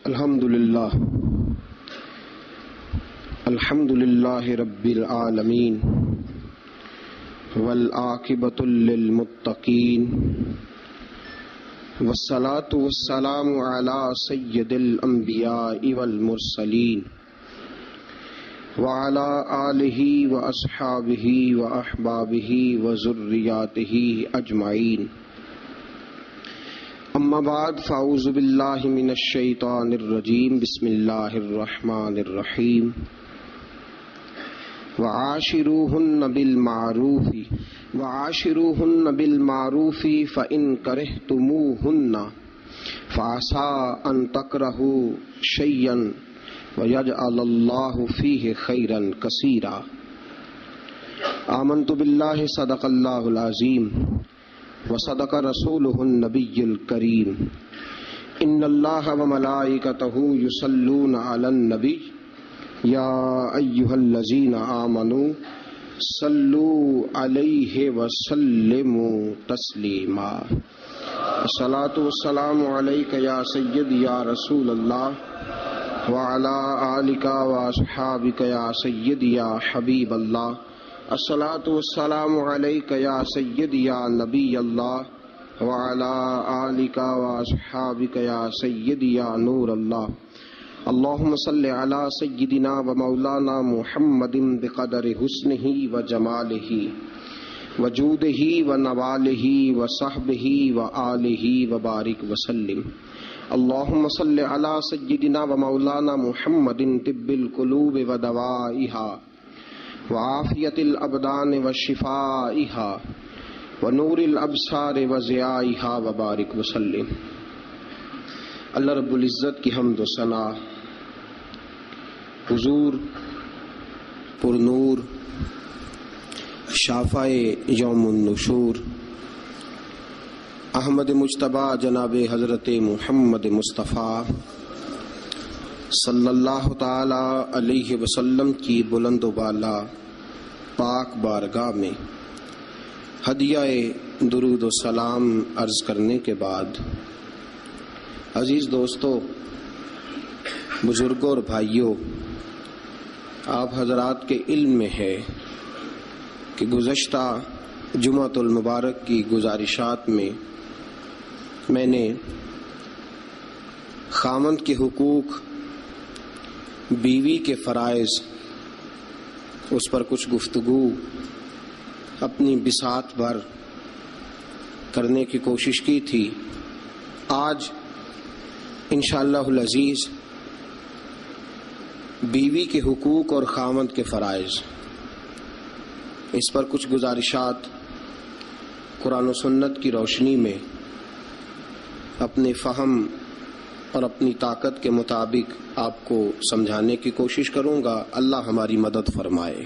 الحمد للہ رب العالمین والعاقبۃ للمتقین والصلاة والسلام علی سید الانبیاء والمرسلین وعلی آلہ واصحابہ واحبابہ وذریاتہ اجمعین، اما بعد فاعوذ باللہ من الشیطان الرجیم، بسم اللہ الرحمن الرحیم۔ وعاشروہن بالمعروف فإن کرہتموہن فعسى ان تکرہوا شیئا ویجعل اللہ فیہ خیرا کثیرا۔ آمنت باللہ صدق اللہ العظیم وصدق رسولہ النبی الکریم۔ ان اللہ وملائکتہ یصلون علی النبی یا ایہا الذین آمنوا صلوا علیہ وسلموا تسلیما۔ الصلاۃ والسلام علیک یا سیدی یا رسول اللہ وعلی آلک واصحابک یا سیدی یا حبیب اللہ۔ الصلاۃ والسلام علیک یا سیدی یا نبی اللہ وعلی آلک واصحابک یا سیدی یا نور اللہ۔ اللہم صلی علی سیدنا و مولانا محمد بقدر حسنہ و جمالہ و جودہ و نوالہ و صحبہ و آلہ و بارک وسلم۔ اللہم صلی علی سیدنا و مولانا محمد طب القلوب و دوائہا وعافیت الابدان و شفائہا و نور الابصار و ضیائہا و بارک وسلم۔ اللہ رب العزت کی حمد و ثنا، حضور پر نور شافع یوم النشور احمد مجتبیٰ جناب حضرت محمد مصطفیٰ صلی اللہ تعالی علیہ وسلم کی بلند و بالا پاک بارگاہ میں ہدیہ درود و سلام عرض کرنے کے بعد، عزیز دوستو، بزرگوں اور بھائیوں، آپ حضرات کے علم میں ہے کہ گزشتہ جمعۃ المبارک کی گزارشات میں نے خاوند کے حقوق، بیوی کے فرائض، اس پر کچھ گفتگو اپنی بساط بھر کرنے کی کوشش کی تھی۔ آج انشاءاللہ العزیز بیوی کے حقوق اور خاوند کے فرائض، اس پر کچھ گزارشات قرآن و سنت کی روشنی میں اپنے فہم اور اپنی طاقت کے مطابق آپ کو سمجھانے کی کوشش کروں گا۔ اللہ ہماری مدد فرمائے۔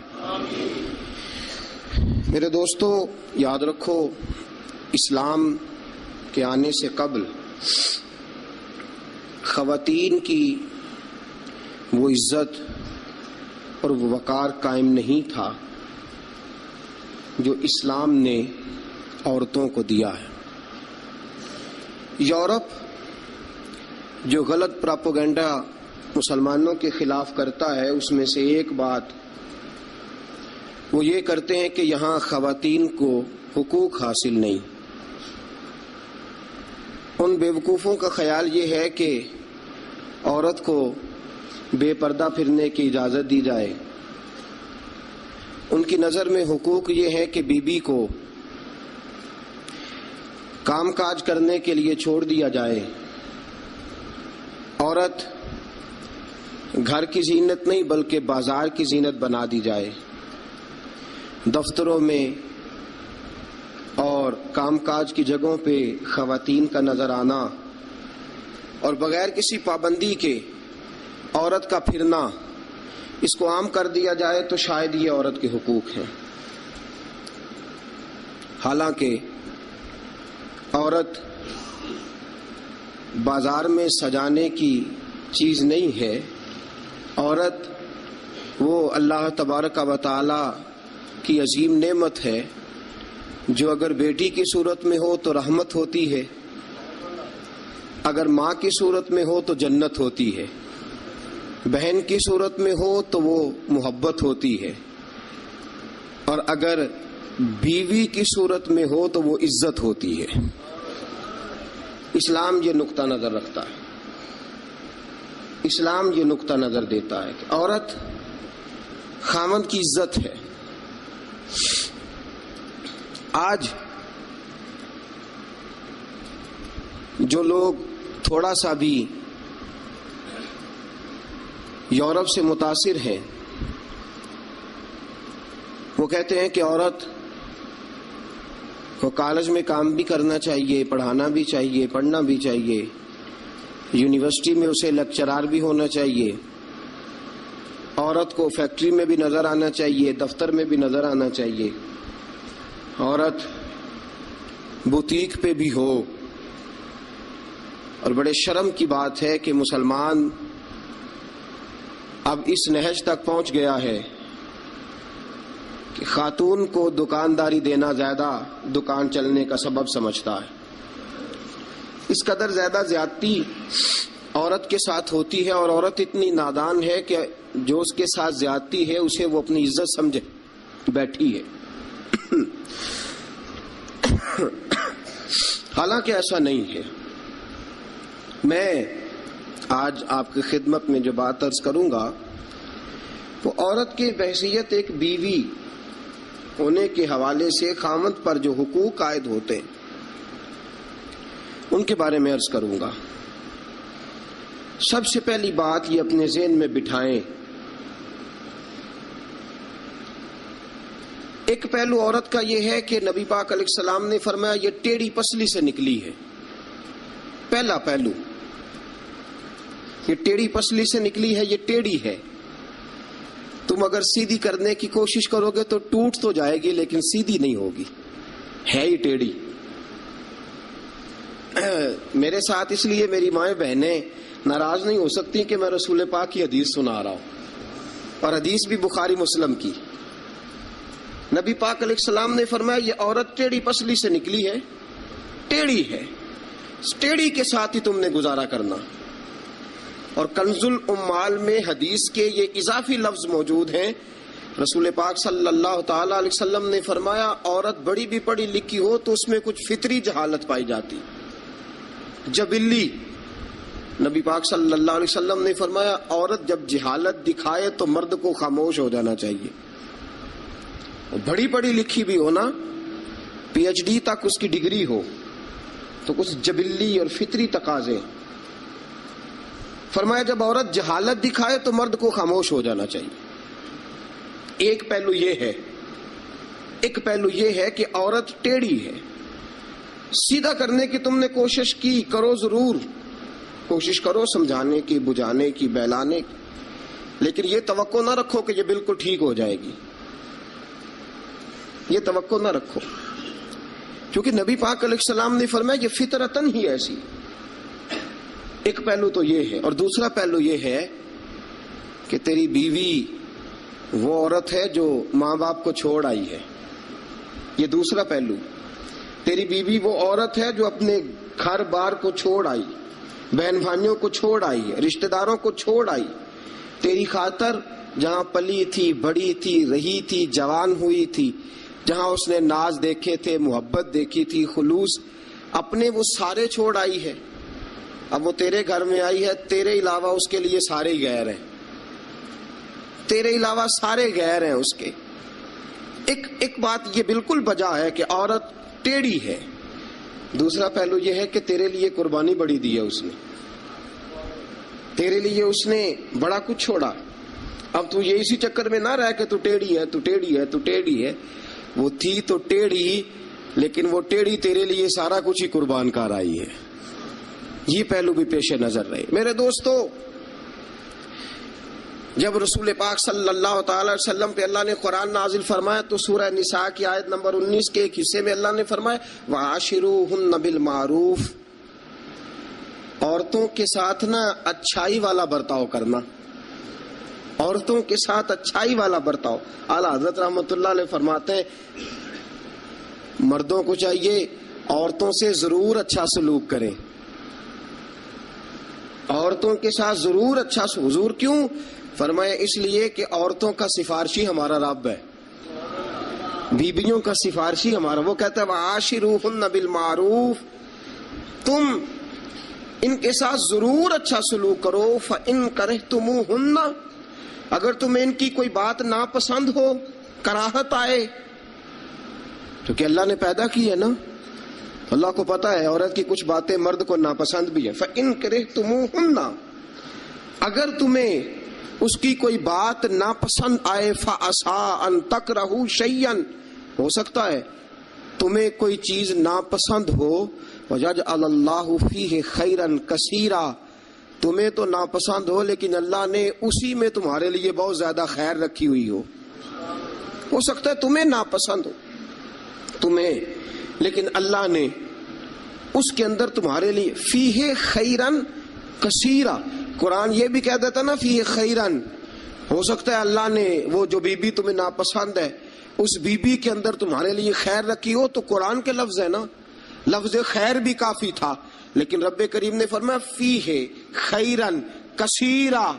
میرے دوستو، یاد رکھو، اسلام کے آنے سے قبل خواتین کی وہ عزت اور وہ وقار قائم نہیں تھا جو اسلام نے عورتوں کو دیا ہے۔ یورپ جو غلط پراپوگنڈا مسلمانوں کے خلاف کرتا ہے، اس میں سے ایک بات وہ یہ کرتے ہیں کہ یہاں خواتین کو حقوق حاصل نہیں۔ ان بیوقوفوں کا خیال یہ ہے کہ عورت کو بے پردہ پھرنے کی اجازت دی جائے۔ ان کی نظر میں حقوق یہ ہے کہ بیوی کو کام کاج کرنے کے لیے چھوڑ دیا جائے۔ عورت گھر کی زینت نہیں بلکہ بازار کی زینت بنا دی جائے۔ دفتروں میں اور کام کاج کی جگہوں پہ خواتین کا نظر آنا اور بغیر کسی پابندی کے عورت کا پھرنا، اس کو عام کر دیا جائے تو شاید یہ عورت کے حقوق ہیں۔ حالانکہ عورت بازار میں سجانے کی چیز نہیں ہے۔ عورت وہ اللہ تبارک و تعالی کی عظیم نعمت ہے جو اگر بیٹی کی صورت میں ہو تو رحمت ہوتی ہے، اگر ماں کی صورت میں ہو تو جنت ہوتی ہے، بہن کی صورت میں ہو تو وہ محبت ہوتی ہے، اور اگر بیوی کی صورت میں ہو تو وہ عزت ہوتی ہے۔ اسلام یہ نقطہ نظر رکھتا ہے، اسلام یہ نقطہ نظر دیتا ہے کہ عورت خاوند کی عزت ہے۔ آج جو لوگ تھوڑا سا بھی یورپ سے متاثر ہیں، وہ کہتے ہیں کہ عورت کو کالج میں کام بھی کرنا چاہیے، پڑھانا بھی چاہیے، پڑھنا بھی چاہیے، یونیورسٹی میں اسے لیکچرار بھی ہونا چاہیے، عورت کو فیکٹری میں بھی نظر آنا چاہیے، دفتر میں بھی نظر آنا چاہیے، عورت بوتیک پہ بھی ہو۔ اور بڑے شرم کی بات ہے کہ مسلمان اب اس نہج تک پہنچ گیا ہے کہ خاتون کو دکانداری دینا زیادہ دکان چلنے کا سبب سمجھتا ہے۔ اس قدر زیادہ زیادتی عورت کے ساتھ ہوتی ہے، اور عورت اتنی نادان ہے کہ جو اس کے ساتھ زیادتی ہے اسے وہ اپنی عزت سمجھے بیٹھی ہے۔ حالانکہ ایسا نہیں ہے۔ میں آج آپ کی خدمت میں جو بات عرض کروں گا وہ عورت کی بحیثیت ایک بیوی ہونے کے حوالے سے خاوند پر جو حقوق عائد ہوتے ہیں ان کے بارے میں عرض کروں گا۔ سب سے پہلی بات یہ اپنے ذہن میں بٹھائیں، ایک پہلو عورت کا یہ ہے کہ نبی پاک علیہ السلام نے فرمایا یہ ٹیڑھی پسلی سے نکلی ہے۔ پہلا پہلو، یہ ٹیڑھی پسلی سے نکلی ہے، یہ ٹیڑھی ہے۔ تم اگر سیدھی کرنے کی کوشش کرو گے تو ٹوٹ تو جائے گی لیکن سیدھی نہیں ہوگی، ہے ہی ٹیڑھی۔ میرے ساتھ اس لیے میری مائیں بہنیں ناراض نہیں ہو سکتی کہ میں رسول پاک کی حدیث سنا رہا ہوں، اور حدیث بھی بخاری مسلم کی۔ نبی پاک علیہ السلام نے فرمایا یہ عورت ٹیڑھی پسلی سے نکلی ہے، ٹیڑھی ہے، اس ٹیڑھی کے ساتھ ہی تم نے گزارا کرنا۔ اور کنز الامال میں حدیث کے یہ اضافی لفظ موجود ہیں۔ رسول پاک صلی اللہ تعالی علیہ وسلم نے فرمایا عورت بڑی بھی پڑھی لکھی ہو تو اس میں کچھ فطری جہالت پائی جاتی، جبلی۔ نبی پاک صلی اللہ علیہ وسلم نے فرمایا عورت جب جہالت دکھائے تو مرد کو خاموش ہو جانا چاہیے۔ بڑی پڑھی لکھی بھی ہونا، پی ایچ ڈی تک اس کی ڈگری ہو، تو کچھ جبلی اور فطری تقاضے۔ فرمایا جب عورت جہالت دکھائے تو مرد کو خاموش ہو جانا چاہیے۔ ایک پہلو یہ ہے کہ عورت ٹیڑھی ہے۔ سیدھا کرنے کی تم نے کوشش کی، کرو، ضرور کوشش کرو سمجھانے کی، بجھانے کی، بہلانے کی، لیکن یہ توقع نہ رکھو کہ یہ بالکل ٹھیک ہو جائے گی، یہ توقع نہ رکھو، کیونکہ نبی پاک علیہ السلام نے فرمایا یہ فطرتاً ہی ایسی۔ ایک پہلو تو یہ ہے، اور دوسرا پہلو یہ ہے کہ تیری بیوی وہ عورت ہے جو ماں باپ کو چھوڑ آئی ہے۔ یہ دوسرا پہلو، تیری بیوی وہ عورت ہے جو اپنے گھر بار کو چھوڑ آئی، بہن بھائیوں کو چھوڑ آئی، رشتہ داروں کو چھوڑ آئی، تیری خاطر جہاں پلی تھی، بڑی تھی، رہی تھی، جوان ہوئی تھی، جہاں اس نے ناز دیکھے تھے، محبت دیکھی تھی، خلوص، اپنے وہ سارے چھوڑ آئی ہے۔ اب وہ تیرے گھر میں آئی ہے، تیرے علاوہ اس کے لیے سارے غیر ہیں، تیرے علاوہ سارے غیر ہیں اس کے۔ ایک بات یہ بالکل بجا ہے کہ عورت ٹیڑھی ہے۔ دوسرا پہلو یہ ہے کہ تیرے لیے قربانی بڑی دی ہے اس نے، تیرے لیے اس نے بڑا کچھ چھوڑا۔ اب تو یہ اسی چکر میں نہ رہ کہ تو ٹیڑھی ہے، تو ٹیڑھی ہے، تو ٹیڑھی ہے۔ وہ تھی تو ٹیڑھی، لیکن وہ ٹیڑھی تیرے لیے سارا کچھ ہی قربان کر آئی ہے۔ یہ پہلو بھی پیش نظر رہے۔ میرے دوستو، جب رسول پاک صلی اللہ تعالی وسلم پہ اللہ نے قرآن نازل فرمایا تو سورہ نساء کی آیت نمبر 19 کے ایک حصے میں اللہ نے فرمایا وَعَاشِرُوهُنَّ بِالْمَعْرُوفِ، عورتوں کے ساتھ نا اچھائی والا برتاؤ کرنا، عورتوں کے ساتھ اچھائی والا برتاؤ۔ اعلیٰ حضرت رحمۃ اللہ علیہ فرماتے ہیں مردوں کو چاہیے عورتوں سے ضرور اچھا سلوک کریں، عورتوں کے ساتھ ضرور اچھا حضور کیوں فرمایا؟ اس لیے کہ عورتوں کا سفارشی ہمارا رب ہے، بیویوں کا سفارشی ہمارا، وہ کہتا ہے وعاشروہن بالمعروف، تم ان کے ساتھ ضرور اچھا سلوک کرو، فإن کرہتموہن، اگر تمہیں ان کی کوئی بات ناپسند ہو، کراہت آئے، کیونکہ اللہ نے پیدا کی ہے نا، اللہ کو پتا ہے عورت کی کچھ باتیں مرد کو ناپسند بھی ہے، فإن کرہتموہن، اگر تمہیں اس کی کوئی بات ناپسند آئے، فعسیٰ ان تکرہوا شیئا، ہو سکتا ہے تمہیں کوئی چیز ناپسند ہو، وَيَجْعَلَ اللَّهُ فِيهِ خَيْرًا كَثِيرًا، تمہیں تو ناپسند ہو لیکن اللہ نے اسی میں تمہارے لیے بہت زیادہ خیر رکھی ہوئی ہو سکتا ہے تمہیں ناپسند ہو تمہیں، لیکن اللہ نے اس کے اندر تمہارے لیے فیہ خیرن کثیرا، قرآن یہ بھی کہہ دیتا نا فیہ خیرن، ہو سکتا ہے اللہ نے وہ جو بی بی تمہیں ناپسند ہے اس بی بی کے اندر تمہارے لیے خیر رکھی ہو، تو قرآن کے لفظ ہے نا، لفظ خیر بھی کافی تھا، لیکن رب کریم نے فرمایا فیہ خیرن کثیرا،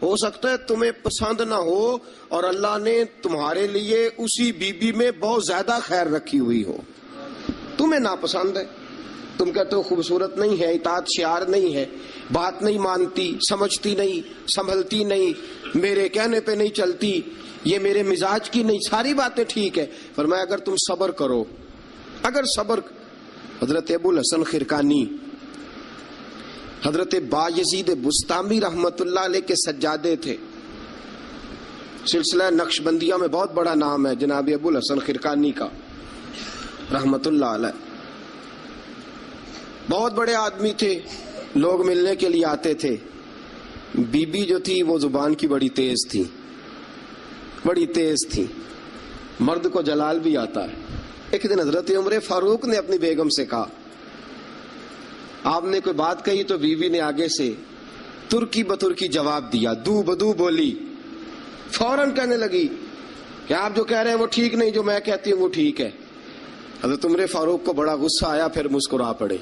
ہو سکتا ہے تمہیں پسند نہ ہو اور اللہ نے تمہارے لیے اسی بی بی میں بہت زیادہ خیر رکھی ہوئی ہو، تمہیں ناپسند ہے، تم کہتے ہو خوبصورت نہیں ہے، اطاعت شعار نہیں ہے، بات نہیں مانتی، سمجھتی نہیں، سنبھلتی نہیں، میرے کہنے پہ نہیں چلتی، یہ میرے مزاج کی نہیں، ساری باتیں ٹھیک ہے، فرمایا اگر تم صبر کرو، اگر صبر، حضرت ابو الحسن خرقانی، حضرت بایزید بستامی رحمت اللہ علیہ کے سجادے تھے، سلسلہ نقشبندیہ میں بہت بڑا نام ہے جناب ابو الحسن خرقانی کا رحمت اللہ علیہ، بہت بڑے آدمی تھے، لوگ ملنے کے لیے آتے تھے، بی بی جو تھی وہ زبان کی بڑی تیز تھی، بڑی تیز تھی، مرد کو جلال بھی آتا ہے۔ ایک دن حضرت عمر فاروق نے اپنی بیگم سے کہا، آپ نے کوئی بات کہی تو بیوی نے آگے سے ترکی بترکی جواب دیا، دو بدو بولی، فوراً کہنے لگی کہ آپ جو کہہ رہے ہیں وہ ٹھیک نہیں، جو میں کہتی ہوں وہ ٹھیک ہے۔ حضرت عمر فاروق کو بڑا غصہ آیا، پھر مسکرا پڑے۔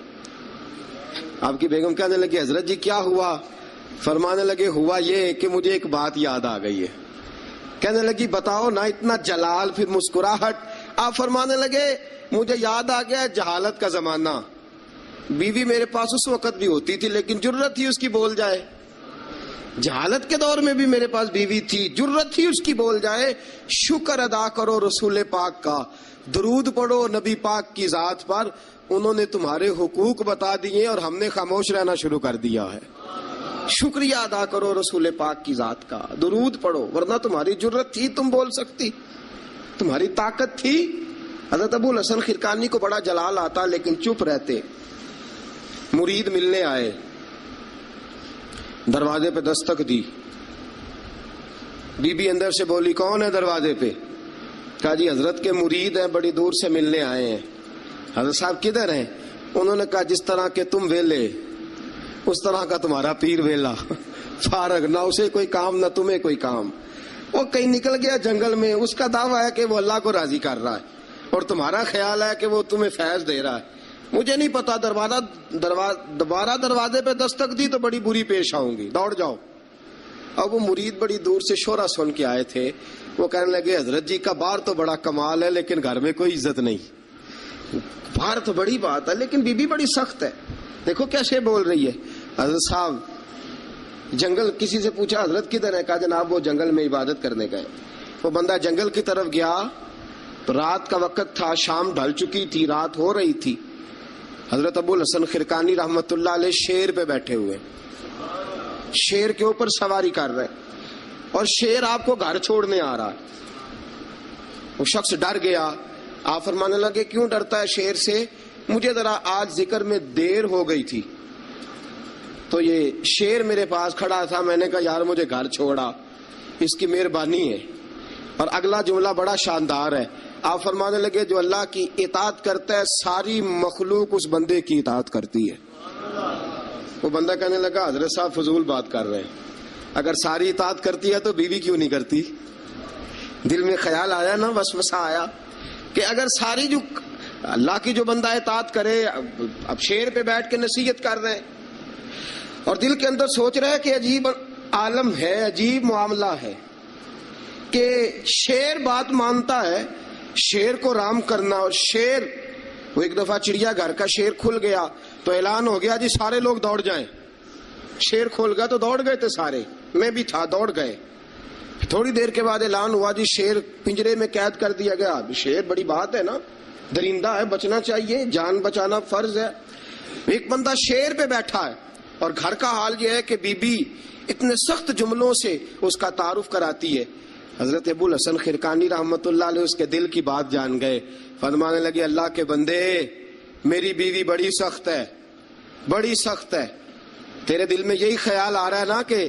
آپ کی بیگم کہنے لگی حضرت جی کیا ہوا؟ فرمانے لگے ہوا یہ کہ مجھے ایک بات یاد آ گئی ہے۔ کہنے لگی بتاؤ نہ، اتنا جلال پھر مسکراہٹ۔ آپ فرمانے لگے مجھے یاد آ گیا جہالت کا زمانہ، بیوی میرے پاس اس وقت بھی ہوتی تھی لیکن جرت تھی اس کی بول جائے، جہالت کے دور میں بھی میرے پاس بیوی تھی، جرت تھی اس کی بول جائے۔ شکر ادا کرو رسول پاک کا، درود پڑھو نبی پاک کی ذات پر، انہوں نے تمہارے حقوق بتا دیے اور ہم نے خاموش رہنا شروع کر دیا ہے۔ شکریہ ادا کرو رسول پاک کی ذات کا، درود پڑھو، ورنہ تمہاری جرت تھی تم بول سکتی، تمہاری طاقت تھی۔ حضرت ابو الحسن خرقانی کو بڑا جلال آتا لیکن چپ رہتے۔ مرید ملنے آئے، دروازے پہ دستک دی، بی بی اندر سے بولی کون ہے دروازے پہ؟ کہا جی حضرت کے مرید ہیں، بڑی دور سے ملنے آئے ہیں۔ حضرت صاحب کدھر ہیں؟ انہوں نے کہا جس طرح کے تم ویلے اس طرح کا تمہارا پیر ویلا، فارغ، نہ اسے کوئی کام نہ تمہیں کوئی کام، وہ کہیں نکل گیا جنگل میں، اس کا دعویٰ ہے کہ وہ اللہ کو راضی کر رہا ہے اور تمہارا خیال ہے کہ وہ تمہیں فیض دے رہا ہے۔ مجھے نہیں پتا، دوبارہ دروازے پہ دستک دی تو بڑی بری پیش آؤں گی، دوڑ جاؤ۔ اب وہ مرید بڑی دور سے شورا سن کے آئے تھے، وہ کہنے لگے حضرت جی کا بار تو بڑا کمال ہے لیکن گھر میں کوئی عزت نہیں، بار تو بڑی بات ہے لیکن بی بی بڑی سخت ہے، دیکھو کیسے بول رہی ہے۔ حضرت صاحب جنگل، کسی سے پوچھا حضرت کدھر ہے؟ کہا جناب وہ جنگل میں عبادت کرنے گئے۔ وہ بندہ جنگل کی طرف گیا تو رات کا وقت تھا، شام ڈھل چکی تھی، رات ہو رہی تھی۔ حضرت ابو الحسن خرقانی رحمت اللہ علیہ شیر پہ بیٹھے ہوئے، شیر کے اوپر سواری کر رہے اور شیر آپ کو گھر چھوڑنے آ رہا ہے۔ وہ شخص ڈر گیا، آپ فرمانے لگے کیوں ڈرتا ہے شیر سے؟ مجھے ذرا آج ذکر میں دیر ہو گئی تھی تو یہ شیر میرے پاس کھڑا تھا، میں نے کہا یار مجھے گھر چھوڑا، اس کی مہربانی ہے۔ اور اگلا جملہ بڑا شاندار ہے، آپ فرمانے لگے جو اللہ کی اطاعت کرتا ہے ساری مخلوق اس بندے کی اطاعت کرتی ہے۔ وہ بندہ کہنے لگا حضرت صاحب فضول بات کر رہے ہیں، اگر ساری اطاعت کرتی ہے تو بیوی کیوں نہیں کرتی؟ دل میں خیال آیا نا، وسوسہ آیا کہ اگر ساری جو اللہ کی جو بندہ اطاعت کرے، اب شیر پہ بیٹھ کے نصیحت کر رہے ہیں۔ اور دل کے اندر سوچ رہا ہے کہ عجیب عالم ہے، عجیب معاملہ ہے کہ شیر بات مانتا ہے، شیر کو رام کرنا، اور شیر وہ ایک دفعہ چڑیا گھر کا شیر کھل گیا تو اعلان ہو گیا جی سارے لوگ دوڑ جائیں. شیر کھول گیا تو دوڑ گئے تھے سارے، میں بھی تھا، دوڑ گئے. تھوڑی دیر کے بعد اعلان ہوا جی شیر پنجرے میں قید کر دیا گیا. شیر بڑی بات ہے نا، درندہ ہے، بچنا چاہیے، جان بچانا فرض ہے. ایک بندہ شیر پہ بیٹھا ہے اور گھر کا حال یہ ہے کہ بی بی اتنے سخت جملوں سے اس کا تعارف کراتی ہے. حضرت ابو الحسن خرقانی رحمت اللہ علیہ اس کے دل کی بات جان گئے. فرمانے لگے اللہ کے بندے، میری بیوی بڑی سخت ہے، بڑی سخت ہے. تیرے دل میں یہی خیال آ رہا ہے نا کہ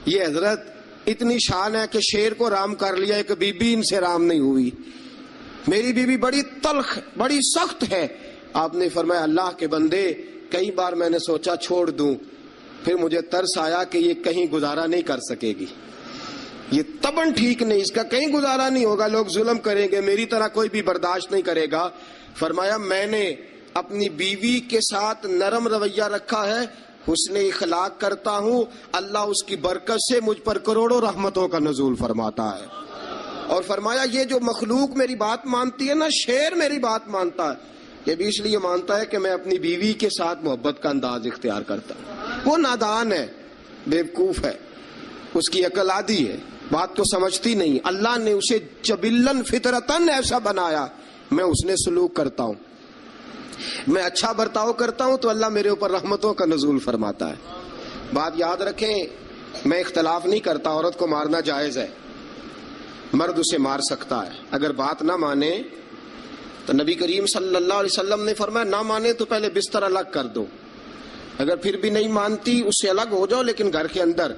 یہ حضرت اتنی شان ہے کہ شیر کو رام کر لیا، ایک بی بی ان سے رام نہیں ہوئی. میری بیوی بڑی تلخ، بڑی سخت ہے. آپ نے فرمایا اللہ کے بندے، کئی بار میں نے سوچا چھوڑ دوں، پھر مجھے ترس آیا کہ یہ کہیں گزارا نہیں کر سکے گی، یہ تبن ٹھیک نہیں، اس کا کہیں گزارا نہیں ہوگا، لوگ ظلم کریں گے، میری طرح کوئی بھی برداشت نہیں کرے گا. فرمایا میں نے اپنی بیوی کے ساتھ نرم رویہ رکھا ہے، حسن اخلاق کرتا ہوں، اللہ اس کی برکت سے مجھ پر کروڑوں رحمتوں کا نزول فرماتا ہے. اور فرمایا یہ جو مخلوق میری بات مانتی ہے نا، شیر میری بات مانتا ہے، یہ بھی اس لیے مانتا ہے کہ میں اپنی بیوی کے ساتھ محبت کا انداز اختیار کرتا ہوں. وہ نادان ہے، بیوقوف ہے، اس کی عقل آدھی ہے، بات کو سمجھتی نہیں. اللہ نے اسے جبلن فطرتن ایسا بنایا، میں اس نے سلوک کرتا ہوں، میں اچھا برتاؤ کرتا ہوں تو اللہ میرے اوپر رحمتوں کا نزول فرماتا ہے. بات یاد رکھیں، میں اختلاف نہیں کرتا، عورت کو مارنا جائز ہے، مرد اسے مار سکتا ہے. اگر بات نہ مانے تو نبی کریم صلی اللہ علیہ وسلم نے فرمایا نہ مانے تو پہلے بستر الگ کر دو، اگر پھر بھی نہیں مانتی اس سے الگ ہو جاؤ، لیکن گھر کے اندر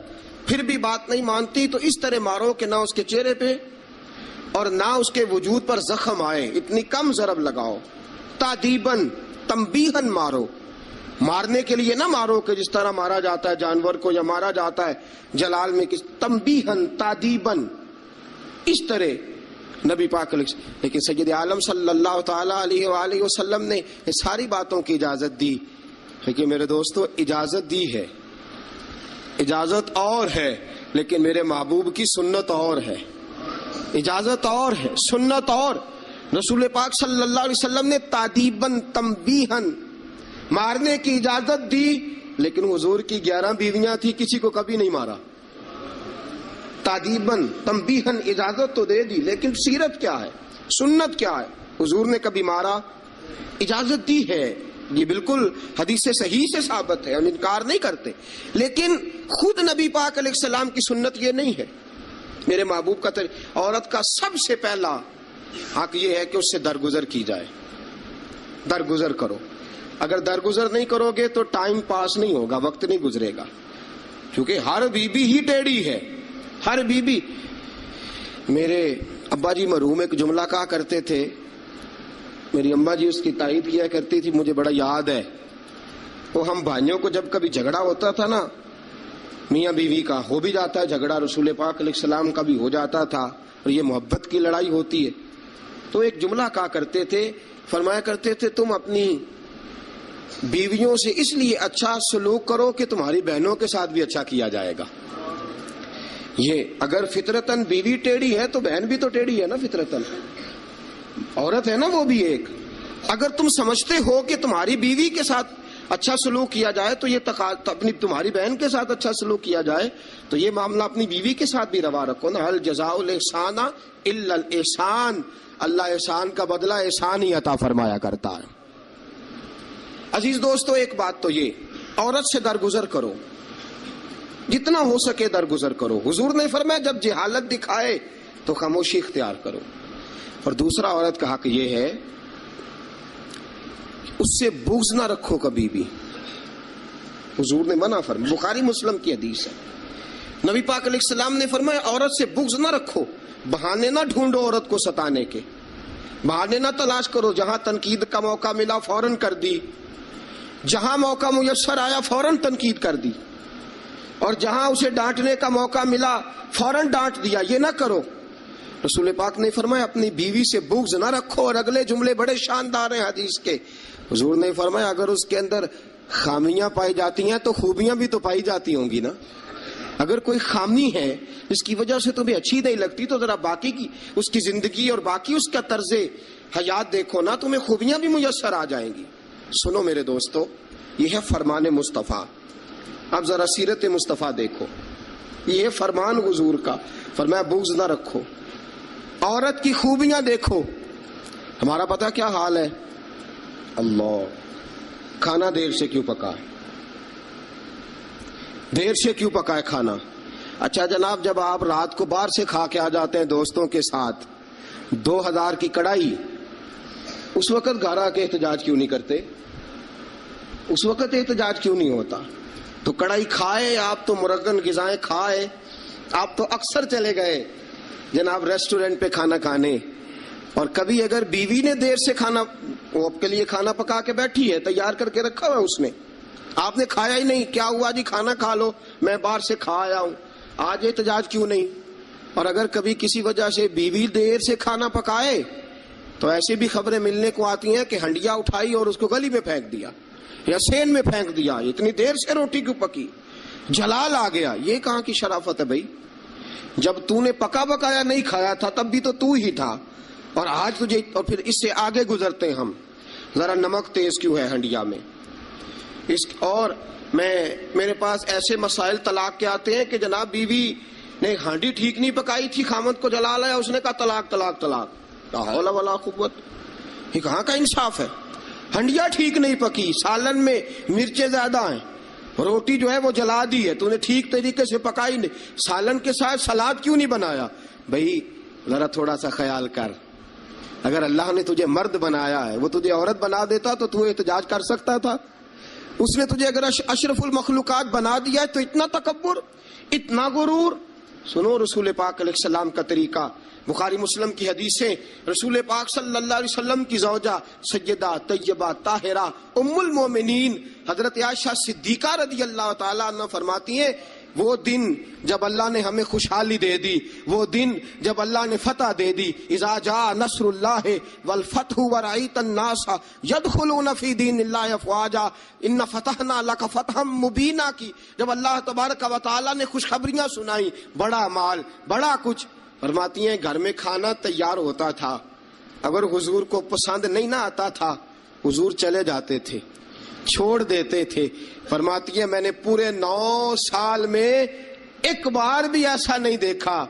پھر بھی بات نہیں مانتی تو اس طرح مارو کہ نہ اس کے چہرے پہ اور نہ اس کے وجود پر زخم آئے، اتنی کم ضرب لگاؤ. تادیباً تنبیہاً مارو، مارنے کے لیے نہ مارو کہ جس طرح مارا جاتا ہے جانور کو یا مارا جاتا ہے جلال میں، تنبیہاً تادیباً، اس طرح نبی پاک علیہ. لیکن سید عالم صلی اللہ تعالی علیہ وآلہ وسلم نے یہ ساری باتوں کی اجازت دی. لیکن میرے دوستو اجازت دی ہے، اجازت اور ہے، لیکن میرے محبوب کی سنت اور ہے. اجازت اور ہے، سنت اور. رسول پاک صلی اللہ علیہ وسلم نے تادیباً تنبیہاً مارنے کی اجازت دی، لیکن حضور کی 11 بیویاں تھی، کسی کو کبھی نہیں مارا. تادیباً تنبیہاً اجازت تو دے دی، لیکن سیرت کیا ہے، سنت کیا ہے؟ حضور نے کبھی مارا؟ اجازت دی ہے، یہ بالکل حدیث صحیح سے ثابت ہے، ہم انکار نہیں کرتے. لیکن خود نبی پاک علیہ السلام کی سنت یہ نہیں ہے. میرے محبوب کا عورت کا سب سے پہلا حق یہ ہے کہ اس سے درگزر کی جائے. درگزر کرو، اگر درگزر نہیں کرو گے تو ٹائم پاس نہیں ہوگا، وقت نہیں گزرے گا، کیونکہ ہر بیوی ہی ٹیڑھی ہے، ہر بیوی. میرے ابا جی مرحوم ایک جملہ کہا کرتے تھے، میری اماں جی اس کی تائید کیا کرتی تھی، مجھے بڑا یاد ہے. وہ ہم بھائیوں کو جب کبھی جھگڑا ہوتا تھا نا، میاں بیوی کا ہو بھی جاتا ہے جھگڑا، رسول پاک علیہ السلام کا بھی ہو جاتا تھا، اور یہ محبت کی لڑائی ہوتی ہے. تو ایک جملہ کہا کرتے تھے، فرمایا کرتے تھے تم اپنی بیویوں سے اس لیے اچھا سلوک کرو کہ تمہاری بہنوں کے ساتھ بھی اچھا کیا جائے گا. یہ اگر فطرتاً بیوی ٹیڑھی ہے تو بہن بھی تو ٹیڑھی ہے نا، فطرتاً عورت ہے نا وہ بھی ایک. اگر تم سمجھتے ہو کہ تمہاری بیوی کے ساتھ اچھا سلوک کیا جائے تو یہ اپنی تمہاری بہن کے ساتھ اچھا سلوک کیا جائے تو یہ معاملہ اپنی بیوی کے ساتھ بھی روا رکھو نا. هل جزاء الاحسان الا الاحسان، اللہ احسان کا بدلہ احسان ہی عطا فرمایا کرتا ہے. عزیز دوستو ایک بات تو یہ، عورت سے درگزر کرو، جتنا ہو سکے درگزر کرو. حضور نے فرمایا جب جہالت دکھائے تو خاموشی اختیار کرو. اور دوسرا عورت کا حق یہ ہے اس سے بغض نہ رکھو کبھی بھی. حضور نے منع فرمایا، بخاری مسلم کی حدیث ہے، نبی پاک علیہ السلام نے فرمایا عورت سے بغض نہ رکھو، بہانے نہ ڈھونڈو عورت کو ستانے کے، بہانے نہ تلاش کرو. جہاں تنقید کا موقع ملا فوراً کر دی، جہاں موقع میسر آیا فوراً تنقید کر دی، اور جہاں اسے ڈانٹنے کا موقع ملا فوراً ڈانٹ دیا. یہ نہ کرو. رسول پاک نے فرمایا اپنی بیوی سے بغض نہ رکھو. اور اگلے جملے بڑے شاندار ہیں حدیث کے. حضور نے فرمایا اگر اس کے اندر خامیاں پائی جاتی ہیں تو خوبیاں بھی تو پائی جاتی ہوں گی نا. اگر کوئی خامی ہے جس کی وجہ سے تمہیں اچھی نہیں لگتی تو ذرا باقی کی اس کی زندگی اور باقی اس کا طرز حیات دیکھو نا, تمہیں خوبیاں بھی میسر آ جائیں گی. سنو میرے دوستو, یہ ہے فرمان مصطفیٰ. اب ذرا سیرت مصطفیٰ دیکھو, یہ ہے فرمان حضور کا. فرمایا بغض نہ رکھو. عورت کی خوبیاں دیکھو. ہمارا پتہ کیا حال ہے؟ اللہ, کھانا دیر سے کیوں پکا ہے, دیر سے کیوں پکا ہے کھانا. اچھا جناب, جب آپ رات کو باہر سے کھا کے آ جاتے ہیں دوستوں کے ساتھ 2000 کی کڑھائی, اس وقت گھر آ کے احتجاج کیوں نہیں کرتے؟ اس وقت احتجاج کیوں نہیں ہوتا؟ تو کڑھائی کھائے آپ, تو مرغن غذائیں کھائے آپ, تو اکثر چلے گئے جناب ریسٹورنٹ پہ کھانا کھانے. اور کبھی اگر بیوی نے دیر سے کھانا, وہ آپ کے لیے کھانا پکا کے بیٹھی ہے, تیار کر کے رکھا ہوا اس نے, آپ نے کھایا ہی نہیں, کیا ہوا جی کھانا کھا لو, میں باہر سے کھا آیا ہوں, آج احتجاج کیوں نہیں؟ اور اگر کبھی کسی وجہ سے بیوی دیر سے کھانا پکائے تو ایسی بھی خبریں ملنے کو آتی ہیں کہ ہنڈیا اٹھائی اور اس کو گلی میں پھینک دیا یا سین میں پھینک دیا, اتنی دیر سے روٹی کیوں پکی, جلال آ گیا. یہ کہاں کی شرافت ہے بھائی؟ جب تو نے پکا بکایا نہیں کھایا تھا تب بھی تو ہی تھا, اور آج تجھے, اور پھر اس سے آگے گزرتے ہیں ہم, ذرا نمک تیز کیوں ہے ہنڈیا میں. اور میرے پاس ایسے مسائل طلاق کے آتے ہیں کہ جناب بیوی نے ہانڈی ٹھیک نہیں پکائی تھی, خامد کو جلا لایا, اس نے کہا طلاق طلاق طلاق. لا حول ولا قوت, یہ کہاں کا انصاف ہے؟ ہنڈیا ٹھیک نہیں پکی, سالن میں مرچیں زیادہ ہیں, روٹی جو ہے وہ جلا دی ہے, تو نے ٹھیک طریقے سے پکائی نہیں, سالن کے ساتھ سلاد کیوں نہیں بنایا؟ بھائی ذرا تھوڑا سا خیال کر. اگر اللہ نے تجھے مرد بنایا ہے, وہ تجھے عورت بنا دیتا تو احتجاج کر سکتا تھا. اس نے تجھے اگر اشرف المخلوقات بنا دیا ہے تو اتنا تکبر, اتنا غرور. سنو رسول پاک علیہ السلام کا طریقہ, بخاری مسلم کی حدیثیں. رسول پاک صلی اللہ علیہ وسلم کی زوجہ سیدہ طیبہ طاہرہ ام المومنین حضرت عائشہ صدیقہ رضی اللہ تعالیٰ عنہ فرماتی ہیں, وہ دن جب اللہ نے ہمیں خوشحالی دے دی, وہ دن جب اللہ نے فتح دے دی, اذا جاء نصر اللہ والفتح ورأیت الناس یدخلون فی دین اللہ افواجا ان فتحنا لک فتحا مبینا کی, جب اللہ تبارک و تعالیٰ نے خوشخبریاں سنائی, بڑا مال بڑا کچھ. فرماتی ہیں گھر میں کھانا تیار ہوتا تھا, اگر حضور کو پسند نہیں نہ آتا تھا حضور چلے جاتے تھے, چھوڑ دیتے تھے. فرماتی ہے میں نے پورے 9 سال میں ایک بار بھی ایسا نہیں دیکھا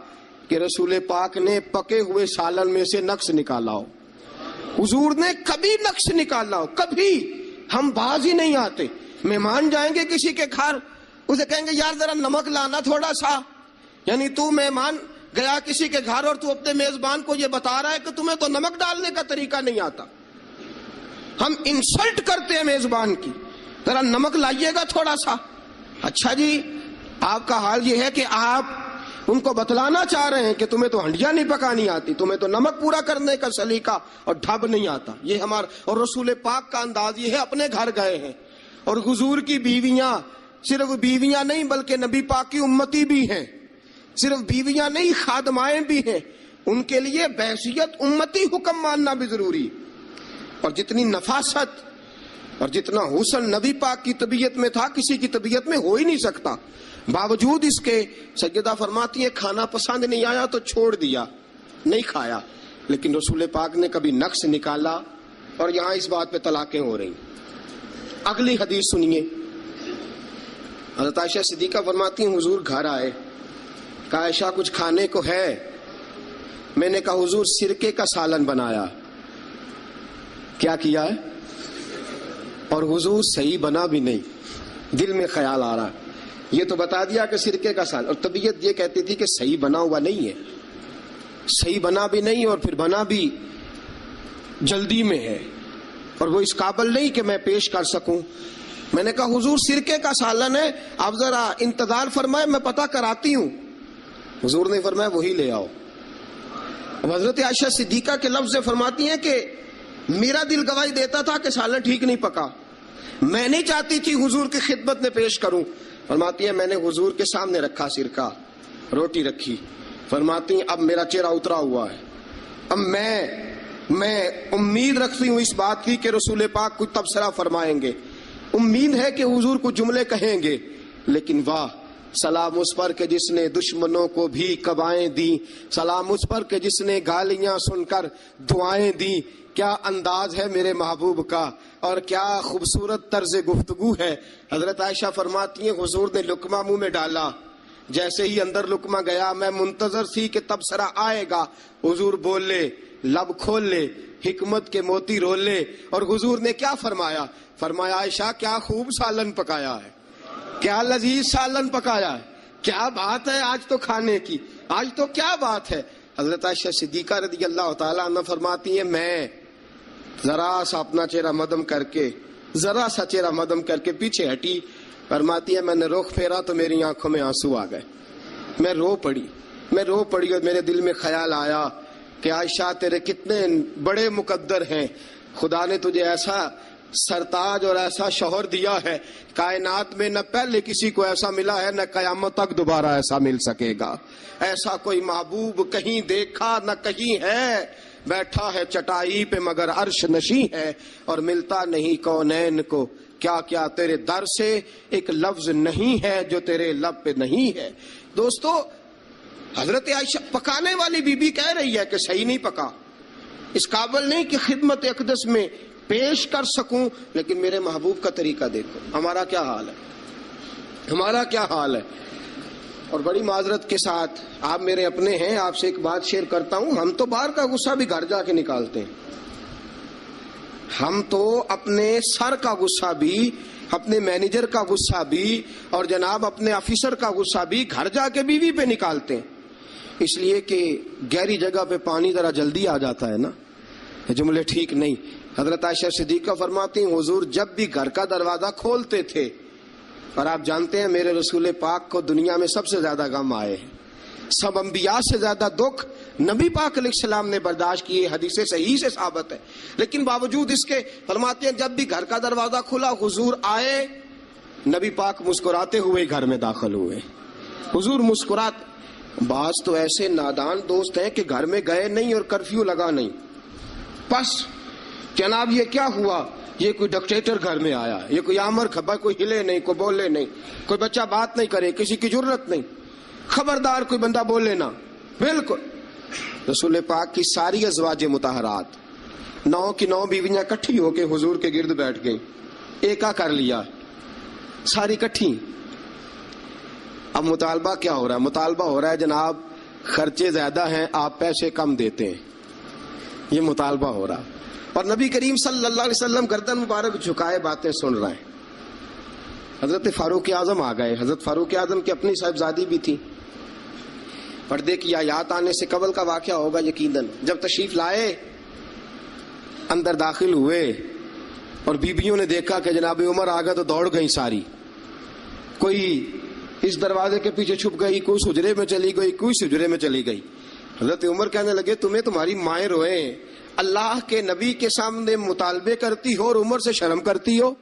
کہ رسول پاک نے پکے ہوئے سالن میں سے نقص نکالا ہو. حضور نے کبھی نقص نکالا ہو, کبھی. ہم باز ہی نہیں آتے. مہمان جائیں گے کسی کے گھر, اسے کہیں گے یار ذرا نمک لانا تھوڑا سا, یعنی تو مہمان گیا کسی کے گھر اور تو اپنے میزبان کو یہ بتا رہا ہے کہ تمہیں تو نمک ڈالنے کا طریقہ نہیں آتا. ہم انسلٹ کرتے ہیں میزبان کی, ذرا نمک لائیے گا تھوڑا سا. اچھا جی, آپ کا حال یہ ہے کہ آپ ان کو بتلانا چاہ رہے ہیں کہ تمہیں تو ہنڈیا نہیں پکانی آتی, تمہیں تو نمک پورا کرنے کا سلیقہ اور ڈھب نہیں آتا. یہ ہمارا اور رسول پاک کا انداز یہ ہے. اپنے گھر گئے ہیں اور حضور کی بیویاں صرف بیویاں نہیں بلکہ نبی پاک کی امتی بھی ہیں, صرف بیویاں نہیں خادمائیں بھی ہیں. ان کے لیے بحیثیت امتی حکم ماننا بھی ضروری. اور جتنی نفاست اور جتنا حسن نبی پاک کی طبیعت میں تھا کسی کی طبیعت میں ہو ہی نہیں سکتا. باوجود اس کے سیدہ فرماتی ہیں کھانا پسند نہیں آیا تو چھوڑ دیا, نہیں کھایا. لیکن رسول پاک نے کبھی نقص نکالا, اور یہاں اس بات پہ طلاقیں ہو رہی. اگلی حدیث سنیے. حضرت عائشہ صدیقہ فرماتی ہیں حضور گھر آئے, کہا عائشہ کچھ کھانے کو ہے؟ میں نے کہا حضور سرکے کا سالن بنایا. کیا کیا ہے؟ اور حضور صحیح بنا بھی نہیں, دل میں خیال آ رہا, یہ تو بتا دیا کہ سرکے کا سالن, اور طبیعت یہ کہتی تھی کہ صحیح بنا ہوا نہیں ہے, صحیح بنا بھی نہیں اور پھر بنا بھی جلدی میں ہے, اور وہ اس قابل نہیں کہ میں پیش کر سکوں. میں نے کہا حضور سرکے کا سالن ہے, آپ ذرا انتظار فرمائے میں پتہ کراتی ہوں. حضور نے فرمایا وہی لے آؤ. اب حضرت عائشہ صدیقہ کے لفظ فرماتی ہیں کہ میرا دل گواہی دیتا تھا کہ سالن ٹھیک نہیں پکا, میں نہیں چاہتی تھی حضور کی خدمت میں پیش کروں. فرماتی ہیں میں نے حضور کے سامنے رکھا سرکہ, روٹی رکھی. فرماتی ہیں اب میرا چہرہ اترا ہوا ہے, اب میں امید رکھتی ہوں اس بات کی کہ رسول پاک کچھ تبصرہ فرمائیں گے. امید ہے کہ حضور کو جملے کہیں گے، لیکن واہ، سلام اس پر کہ جس نے دشمنوں کو بھی قبائیں دی، سلام اس پر کہ جس نے گالیاں سن کر دعائیں دی۔ کیا انداز ہے میرے محبوب کا، اور کیا خوبصورت طرز گفتگو ہے۔ حضرت عائشہ فرماتی ہیں حضور نے لقمہ منہ میں ڈالا، جیسے ہی اندر لقمہ گیا میں منتظر تھی کہ تبصرہ آئے گا، حضور بول لے، لب کھول لے، حکمت کے موتی رول لے۔ اور حضور نے کیا فرمایا؟ فرمایا عائشہ کیا خوب سالن پکایا ہے، کیا لذیذ سالن پکایا ہے، کیا بات ہے آج تو کھانے کی، آج تو کیا بات ہے۔ حضرت عائشہ صدیقہ رضی اللہ تعالیٰ عنہ فرماتی ہیں میں ذرا سا اپنا چہرہ مدم کر کے، ذرا سا چہرہ مدم کر کے پیچھے ہٹی، فرماتی ہے میں نے رخ پھیرا تو میری آنکھوں میں آنسو آ گئے، میں رو پڑی اور میرے دل میں خیال آیا کہ عائشہ تیرے کتنے بڑے مقدر ہیں، خدا نے تجھے ایسا سرتاج اور ایسا شوہر دیا ہے، کائنات میں نہ پہلے کسی کو ایسا ملا ہے، نہ قیامت تک دوبارہ ایسا مل سکے گا۔ ایسا کوئی محبوب کہیں دیکھا نہ کہیں ہے، بیٹھا ہے چٹائی پہ مگر عرش نشیں ہے، اور ملتا نہیں کونین کو، کیا کیا تیرے در سے ایک لفظ نہیں ہے جو تیرے لب پہ نہیں ہے۔ دوستو، حضرت عائشہ پکانے والی بی بی کہہ رہی ہے کہ صحیح نہیں پکا، اس قابل نہیں کہ خدمت اقدس میں پیش کر سکوں، لیکن میرے محبوب کا طریقہ دیکھو، ہمارا کیا حال ہے، ہمارا کیا حال ہے۔ اور بڑی معذرت کے ساتھ، آپ میرے اپنے ہیں، آپ سے ایک بات شیئر کرتا ہوں، ہم تو باہر کا غصہ بھی گھر جا کے نکالتے ہیں، ہم تو اپنے سر کا غصہ بھی، اپنے مینیجر کا غصہ بھی، اور جناب اپنے آفیسر کا غصہ بھی گھر جا کے بیوی پہ نکالتے ہیں، اس لیے کہ گہری جگہ پہ پانی ذرا جلدی آ جاتا ہے نا، یہ جملے ٹھیک نہیں۔ حضرت عائشہ صدیقہ فرماتی ہیں حضور جب بھی گھر کا دروازہ کھولتے تھے، اور آپ جانتے ہیں میرے رسول پاک کو دنیا میں سب سے زیادہ غم آئے ہیں، سب انبیاء سے زیادہ دکھ نبی پاک علیہ السلام نے برداشت کیے، حدیث صحیح سے ثابت ہے، لیکن باوجود اس کے فرماتے ہیں جب بھی گھر کا دروازہ کھلا حضور آئے، نبی پاک مسکراتے ہوئے گھر میں داخل ہوئے، حضور مسکراتے۔ بعض تو ایسے نادان دوست ہیں کہ گھر میں گئے نہیں اور کرفیو لگا نہیں، بس جناب یہ کیا ہوا، یہ کوئی ڈکٹیٹر گھر میں آیا، یہ کوئی آمر کھبا، کوئی ہلے نہیں، کوئی بولے نہیں، کوئی بچہ بات نہیں کرے، کسی کی جرت نہیں، خبردار کوئی بندہ بولے نہ، بالکل۔ رسول پاک کی ساری ازواج مطہرات 9 کی 9 بیویاں کٹھی ہو کے حضور کے گرد بیٹھ گئیں، ایکا کر لیا، ساری کٹھی۔ اب مطالبہ کیا ہو رہا ہے؟ مطالبہ ہو رہا ہے جناب خرچے زیادہ ہیں، آپ پیسے کم دیتے ہیں، یہ مطالبہ ہو رہا۔ اور نبی کریم صلی اللہ علیہ وسلم گردن مبارک جھکائے باتیں سن رہے ہیں۔ حضرت فاروق اعظم آ گئے، حضرت فاروق اعظم کی اپنی صاحبزادی بھی تھی، پردے کی آیات آنے سے قبل کا واقعہ ہوگا یقیناً۔ جب تشریف لائے اندر داخل ہوئے اور بیبیوں نے دیکھا کہ جناب عمر آ گئے تو دوڑ گئی ساری، کوئی اس دروازے کے پیچھے چھپ گئی، کوئی اس حجرے میں چلی گئی، کوئی اس حجرے میں چلی گئی۔ حضرت عمر کہنے لگے تمہیں تمہاری مائیں روئیں، اللہ کے نبی کے سامنے مطالبے کرتی ہو اور عمر سے شرم کرتی ہو،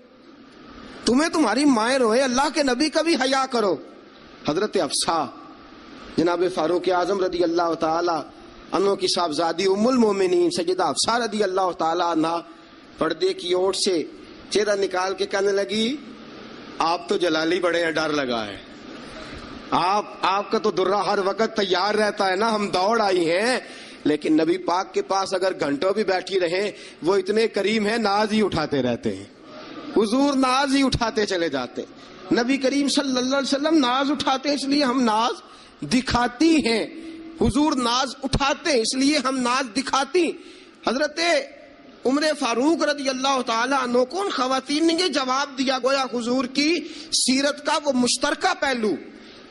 تمہیں تمہاری مائیں روئیں، اللہ کے نبی کا بھی حیا کرو۔ حضرت حفصہ جناب فاروق اعظم رضی اللہ تعالی عنہ کی صاحبزادی ام المومنین سیدہ حفصہ رضی اللہ تعالی عنہ پردے کی اوٹ سے چہرہ نکال کے کہنے لگی آپ تو جلالی بڑے ہیں، ڈر لگا ہے، آپ کا تو درہ ہر وقت تیار رہتا ہے نا، ہم دوڑ آئی ہیں، لیکن نبی پاک کے پاس اگر گھنٹوں بھی بیٹھی رہیں وہ اتنے کریم ہیں، ناز ہی اٹھاتے رہتے ہیں، حضور ناز ہی اٹھاتے چلے جاتے، نبی کریم صلی اللہ علیہ وسلم ناز اٹھاتے ہیں اس لیے ہم ناز دکھاتی ہیں، حضور ناز اٹھاتے ہیں اس لیے ہم ناز دکھاتی۔ حضرت عمر فاروق رضی اللہ تعالی عنہ کو ان خواتین نے یہ جواب دیا، گویا حضور کی سیرت کا وہ مشترکہ پہلو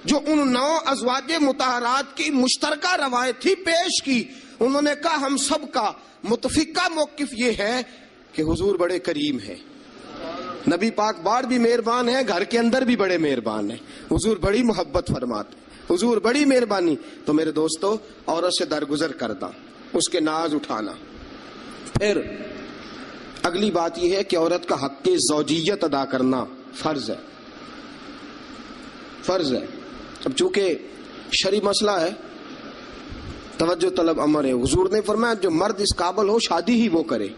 جو ان 9 ازواج مطہرات کی مشترکہ روایت تھی پیش کی۔ انہوں نے کہا ہم سب کا متفقہ موقف یہ ہے کہ حضور بڑے کریم ہیں، نبی پاک باہر بھی مہربان ہیں، گھر کے اندر بھی بڑے مہربان ہیں، حضور بڑی محبت فرماتے، حضور بڑی مہربانی۔ تو میرے دوستو عورت سے درگزر کرنا، اس کے ناز اٹھانا۔ پھر اگلی بات یہ ہے کہ عورت کا حق زوجیت ادا کرنا فرض ہے، فرض ہے۔ اب چونکہ شرعی مسئلہ ہے، توجہ طلب امر ہے، حضور نے فرمایا جو مرد اس قابل ہو شادی ہی وہ کرے،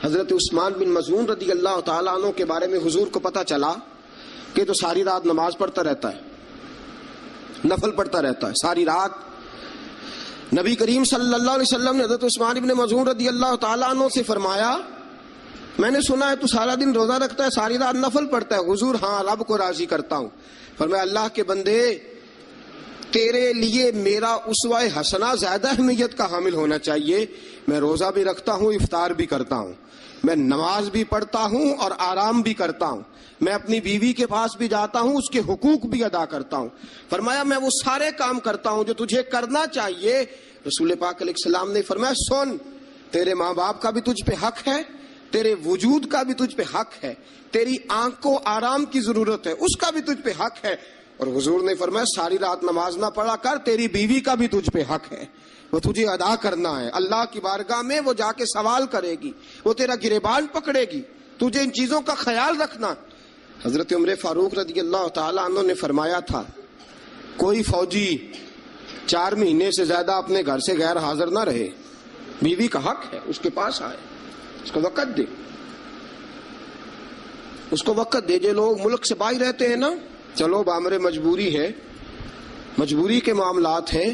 حضرت عثمان بن مظعون رضی اللہ تعالیٰ عنہ کے بارے میں حضور کو پتہ چلا کہ تو ساری رات نماز پڑھتا رہتا ہے، نفل پڑھتا رہتا ہے ساری رات۔ نبی کریم صلی اللہ علیہ وسلم نے حضرت عثمان بن مظعون رضی اللہ تعالیٰ عنہ سے فرمایا میں نے سنا ہے تو سارا دن روزہ رکھتا ہے، ساری رات نفل پڑھتا ہے۔ حضور ہاں رب کو راضی کرتا ہوں۔ فرمایا اللہ کے بندے تیرے لیے میرا اسوہ حسنہ زیادہ اہمیت کا حامل ہونا چاہیے۔ میں روزہ بھی رکھتا ہوں، افطار بھی کرتا ہوں، میں نماز بھی پڑھتا ہوں اور آرام بھی کرتا ہوں، میں اپنی بیوی کے پاس بھی جاتا ہوں، اس کے حقوق بھی ادا کرتا ہوں۔ فرمایا میں وہ سارے کام کرتا ہوں جو تجھے کرنا چاہیے۔ رسول پاک علیہ السلام نے فرمایا سن، تیرے ماں باپ کا بھی تجھ پہ حق ہے، تیرے وجود کا بھی تجھ پہ حق ہے، تیری آنکھ کو آرام کی ضرورت ہے اس کا بھی تجھ پہ حق ہے، اور حضور نے فرمایا ساری رات نماز نہ پڑھا کر، تیری بیوی کا بھی تجھ پہ حق ہے، وہ تجھے ادا کرنا ہے۔ اللہ کی بارگاہ میں وہ جا کے سوال کرے گی، وہ تیرا گریبان پکڑے گی، تجھے ان چیزوں کا خیال رکھنا۔ حضرت عمر فاروق رضی اللہ تعالیٰ عنہ نے فرمایا تھا کوئی فوجی 4 مہینے سے زیادہ اپنے گھر سے غیر حاضر نہ رہے، بیوی کا حق ہے اس کے پاس آئے، اس کو وقت دے، اس کو وقت دے۔ جو لوگ ملک سے باہر رہتے ہیں نا، چلو بامر مجبوری ہے، مجبوری کے معاملات ہیں،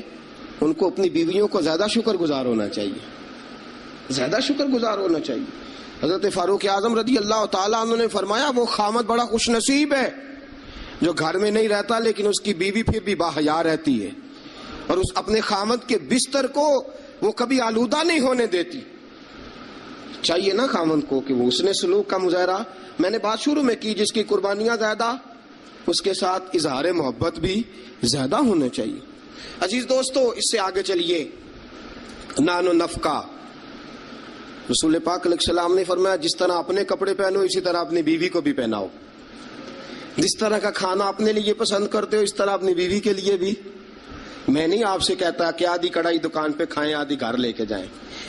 ان کو اپنی بیویوں کو زیادہ شکر گزار ہونا چاہیے، زیادہ شکر گزار ہونا چاہیے۔ حضرت فاروق اعظم رضی اللہ تعالیٰ عنہ نے فرمایا وہ خامد بڑا خوش نصیب ہے جو گھر میں نہیں رہتا لیکن اس کی بیوی پھر بھی باحیا رہتی ہے، اور اس اپنے خامد کے بستر کو وہ کبھی آلودہ نہیں ہونے دیتی۔ چاہیے نا خامد کو کہ وہ اس نے سلوک کا مظاہرہ، میں نے بات شروع میں کی، جس کی قربانیاں زیادہ اس کے ساتھ اظہار محبت بھی زیادہ ہونا چاہیے۔ عزیز دوستو، اس سے آگے چلیے، نان و نفقہ۔ رسول پاک علیہ السلام نے فرمایا جس طرح اپنے کپڑے پہنو اسی طرح اپنی بیوی کو بھی پہناؤ، جس طرح کا کھانا اپنے لیے پسند کرتے ہو اس طرح اپنی بیوی کے لیے بھی۔ میں نہیں آپ سے کہتا کہ آدھی کڑھائی دکان پہ کھائیں آدھی گھر لے کے جائیں،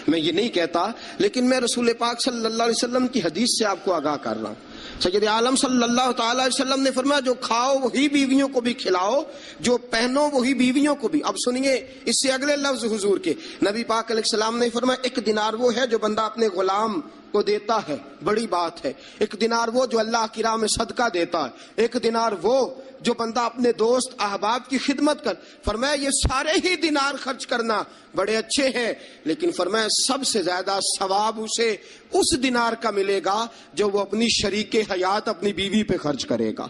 میں یہ نہیں کہتا، لیکن میں رسول پاک صلی اللہ علیہ وسلم کی حدیث سے آپ کو آگاہ کر رہا ہوں۔ سید عالم صلی اللہ تعالی علیہ وسلم نے فرمایا جو کھاؤ وہی بیویوں کو بھی کھلاؤ، جو پہنو وہی بیویوں کو بھی۔ اب سنیے اس سے اگلے لفظ حضور کے، نبی پاک علیہ السلام نے فرمایا 1 دینار وہ ہے جو بندہ اپنے غلام کو دیتا ہے، بڑی بات ہے۔ 1 دینار وہ جو اللہ کی راہ میں صدقہ دیتا ہے، 1 دینار وہ جو بندہ اپنے دوست احباب کی خدمت کر۔ فرمایا یہ سارے ہی دینار خرچ کرنا بڑے اچھے ہیں، لیکن فرمایا سب سے زیادہ ثواب اسے اس دینار کا ملے گا جو وہ اپنی شریک حیات اپنی بیوی پہ خرچ کرے گا،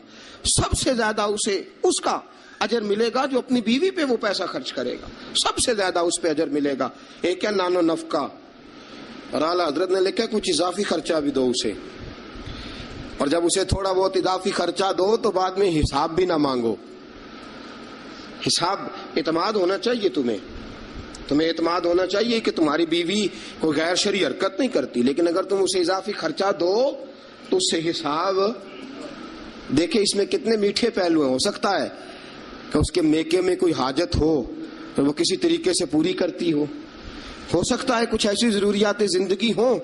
سب سے زیادہ اسے اس کا اجر ملے گا جو اپنی بیوی پہ وہ پیسہ خرچ کرے گا، سب سے زیادہ اس پہ اجر ملے گا۔ ایک ہے نان و نفقہ، اور اعلیٰ حضرت نے لکھا کچھ اضافی خرچہ بھی دو اسے، اور جب اسے تھوڑا بہت اضافی خرچہ دو تو بعد میں حساب بھی نہ مانگو۔ حساب، اعتماد ہونا چاہیے تمہیں اعتماد ہونا چاہیے کہ تمہاری بیوی کوئی غیر شرعی حرکت نہیں کرتی، لیکن اگر تم اسے اضافی خرچہ دو تو اس سے حساب دیکھیں۔ اس میں کتنے میٹھے پہلو ہیں، ہو سکتا ہے کہ اس کے میکے میں کوئی حاجت ہو تو وہ کسی طریقے سے پوری کرتی ہو سکتا ہے کچھ ایسی ضروریات زندگی ہوں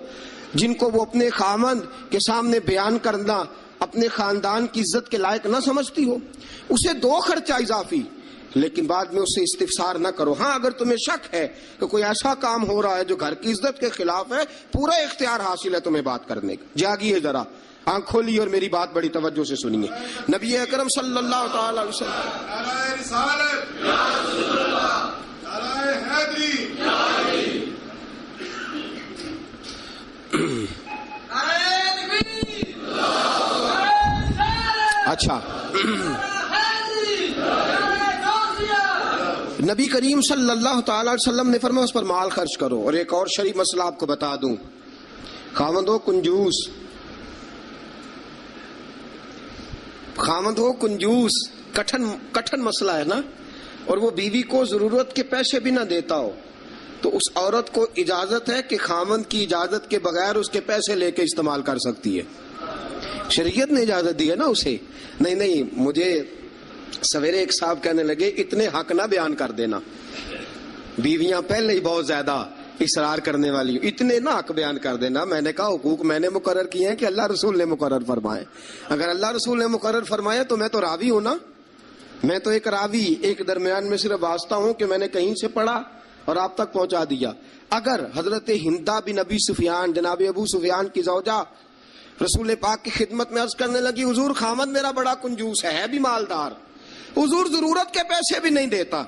جن کو وہ اپنے خامند کے سامنے بیان کرنا اپنے خاندان کی عزت کے لائق نہ سمجھتی ہو، اسے دو خرچہ اضافی، لیکن بعد میں اس سے استفسار نہ کرو۔ ہاں اگر تمہیں شک ہے کہ کوئی ایسا کام ہو رہا ہے جو گھر کی عزت کے خلاف ہے، پورا اختیار حاصل ہے تمہیں بات کرنے کا۔ جاگیے ذرا، آنکھ کھولیے اور میری بات بڑی توجہ سے سنیے۔ نبی اکرم صلی اللہ تعالی علیہ وسلم، نعرہ رسالت یا رسول اللہ، نعرہ حیدری یا علی، اچھا نبی کریم صلی اللہ تعالی علیہ وسلم نے فرمایا اس پر مال خرچ کرو۔ اور ایک اور شرعی مسئلہ آپ کو بتا دوں، خاوند ہو کنجوس، کٹھن مسئلہ ہے نا، اور وہ بیوی کو ضرورت کے پیسے بھی نہ دیتا ہو تو اس عورت کو اجازت ہے کہ خاوند کی اجازت کے بغیر اس کے پیسے لے کے استعمال کر سکتی ہے۔ شریعت نے اجازت دی ہے نا اسے۔ نہیں مجھے سویرے ایک صاحب کہنے لگے اتنے حق نہ بیان کر دینا، بیویاں پہلے ہی بہت زیادہ اصرار کرنے والی، اتنے نہ حق بیان کر دینا۔ میں نے کہا حقوق میں نے مقرر کیے ہیں کہ اللہ رسول نے مقرر فرمائے؟ اگر اللہ رسول نے مقرر فرمایا تو میں تو راوی ہوں نا، میں تو ایک راوی، ایک درمیان میں صرف واسطہ ہوں کہ میں نے کہیں سے پڑھا اور آپ تک پہنچا دیا. اگر حضرت ہندا بن ابی سفیان جناب ابو سفیان کی زوجہ رسول پاک کی خدمت میں عرض کرنے لگی حضور خامد میرا بڑا کنجوس ہے بھی مالدار, حضور ضرورت کے پیسے بھی نہیں دیتا,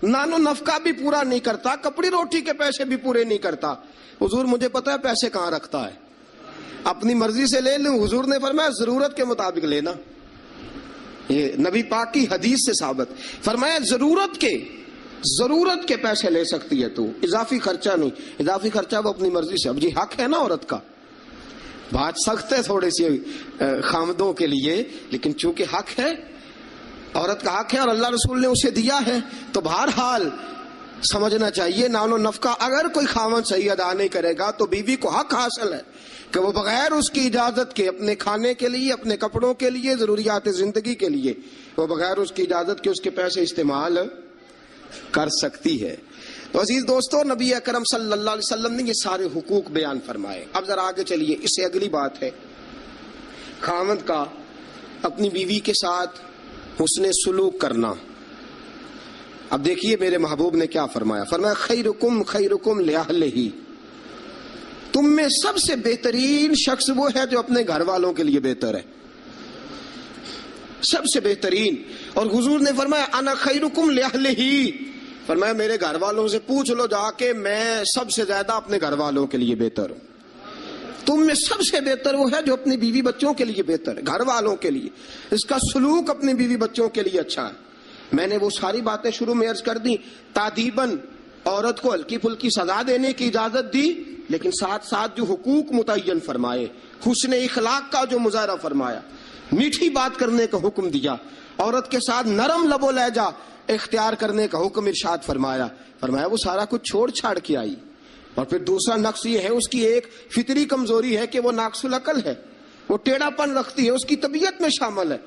نان و نفقہ بھی پورا نہیں کرتا, کپڑی روٹی کے پیسے بھی پورے نہیں کرتا, حضور مجھے پتا ہے پیسے کہاں رکھتا ہے, اپنی مرضی سے لے لوں. حضور نے فرمایا ضرورت کے مطابق لینا. یہ نبی پاک کی حدیث سے ثابت. فرمایا ضرورت کے پیسے لے سکتی ہے تو, اضافی خرچہ نہیں. اضافی خرچہ وہ اپنی مرضی سے. اب جی حق ہے نا عورت کا, بات سخت ہے تھوڑی سی خامدوں کے لیے, لیکن چونکہ حق ہے, عورت کا حق ہے اور اللہ رسول نے اسے دیا ہے, تو بہرحال سمجھنا چاہیے نان و نفقہ اگر کوئی خامد صحیح ادا نہیں کرے گا تو بیوی کو حق حاصل ہے کہ وہ بغیر اس کی اجازت کے اپنے کھانے کے لیے, اپنے کپڑوں کے لیے, ضروریات زندگی کے لیے وہ بغیر اس کی اجازت کے اس کے پیسے استعمال کر سکتی ہے. تو عزیز دوستو, نبی اکرم صلی اللہ علیہ وسلم نے یہ سارے حقوق بیان فرمائے. اب ذرا آگے چلیے, اس سے اگلی بات ہے خامد کا اپنی بیوی کے ساتھ حسن سلوک کرنا. اب دیکھیے میرے محبوب نے کیا فرمایا. فرمایا خیرکم لأہلہ, تم میں سب سے بہترین شخص وہ ہے جو اپنے گھر والوں کے لیے بہتر ہے, سب سے بہترین. اور حضور نے فرمایا انا خیرکم لأہلہ, فرمایا میرے گھر والوں سے پوچھ لو جا کے, میں سب سے زیادہ اپنے گھر والوں کے لیے بہتر ہوں. تم میں سب سے بہتر وہ ہے جو اپنی بیوی بچوں کے لیے بہتر ہے, گھر والوں کے لیے, اس کا سلوک اپنی بیوی بچوں کے لیے اچھا ہے. میں نے وہ ساری باتیں شروع میں عرض کر دی. تادیباً عورت کو ہلکی پھلکی سزا دینے کی اجازت دی, لیکن ساتھ ساتھ جو حقوق متعین فرمائے, حسن اخلاق کا جو مظاہرہ فرمایا, میٹھی بات کرنے کا حکم دیا, عورت کے ساتھ نرم لب و لہجہ اختیار کرنے کا حکم ارشاد فرمایا. فرمایا وہ سارا کچھ چھوڑ چھاڑ کے آئی. اور پھر دوسرا نقص یہ ہے, اس کی ایک فطری کمزوری ہے کہ وہ ناقص العقل ہے, وہ ٹیڑھا پن رکھتی ہے, اس کی طبیعت میں شامل ہے.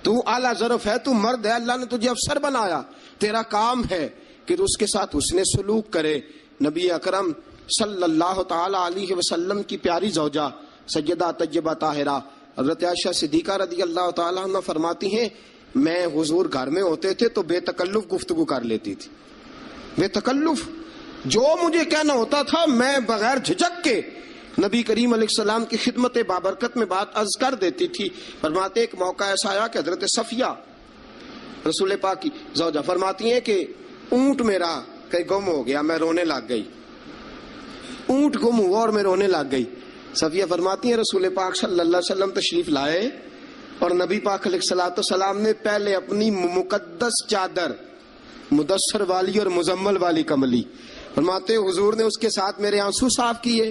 تو اعلیٰ ظرف ہے, تو مرد ہے, اللہ نے تجھے افسر بنایا, تیرا کام ہے کہ اس کے ساتھ حسن سلوک کرے. نبی اکرم صلی اللہ تعالی علیہ وسلم کی پیاری زوجہ سیدہ طیبہ طاہرہ حضرت عائشہ صدیقہ رضی اللہ تعالی عنہ فرماتی ہیں, میں حضور گھر میں ہوتے تھے تو بے تکلف گفتگو کر لیتی تھی, بے تکلف, جو مجھے کہنا ہوتا تھا میں بغیر جھجک کے نبی کریم علیہ السلام کی خدمت بابرکت میں بات عرض کر دیتی تھی. فرماتے ایک موقع ایسا آیا کہ حضرت صفیہ رسول پاک کی زوجہ فرماتی ہیں کہ اونٹ میرا کہیں گم ہو گیا, میں رونے لگ گئی, اونٹ گم ہوا اور میں رونے لگ گئی. صفیہ فرماتی ہیں رسول پاک صلی اللہ علیہ وسلم تشریف لائے اور نبی پاک علیہ الصلوۃ والسلام نے پہلے اپنی مقدس چادر مدثر والی اور مزمل والی کملی, فرماتے حضور نے اس کے ساتھ میرے آنسو صاف کیے,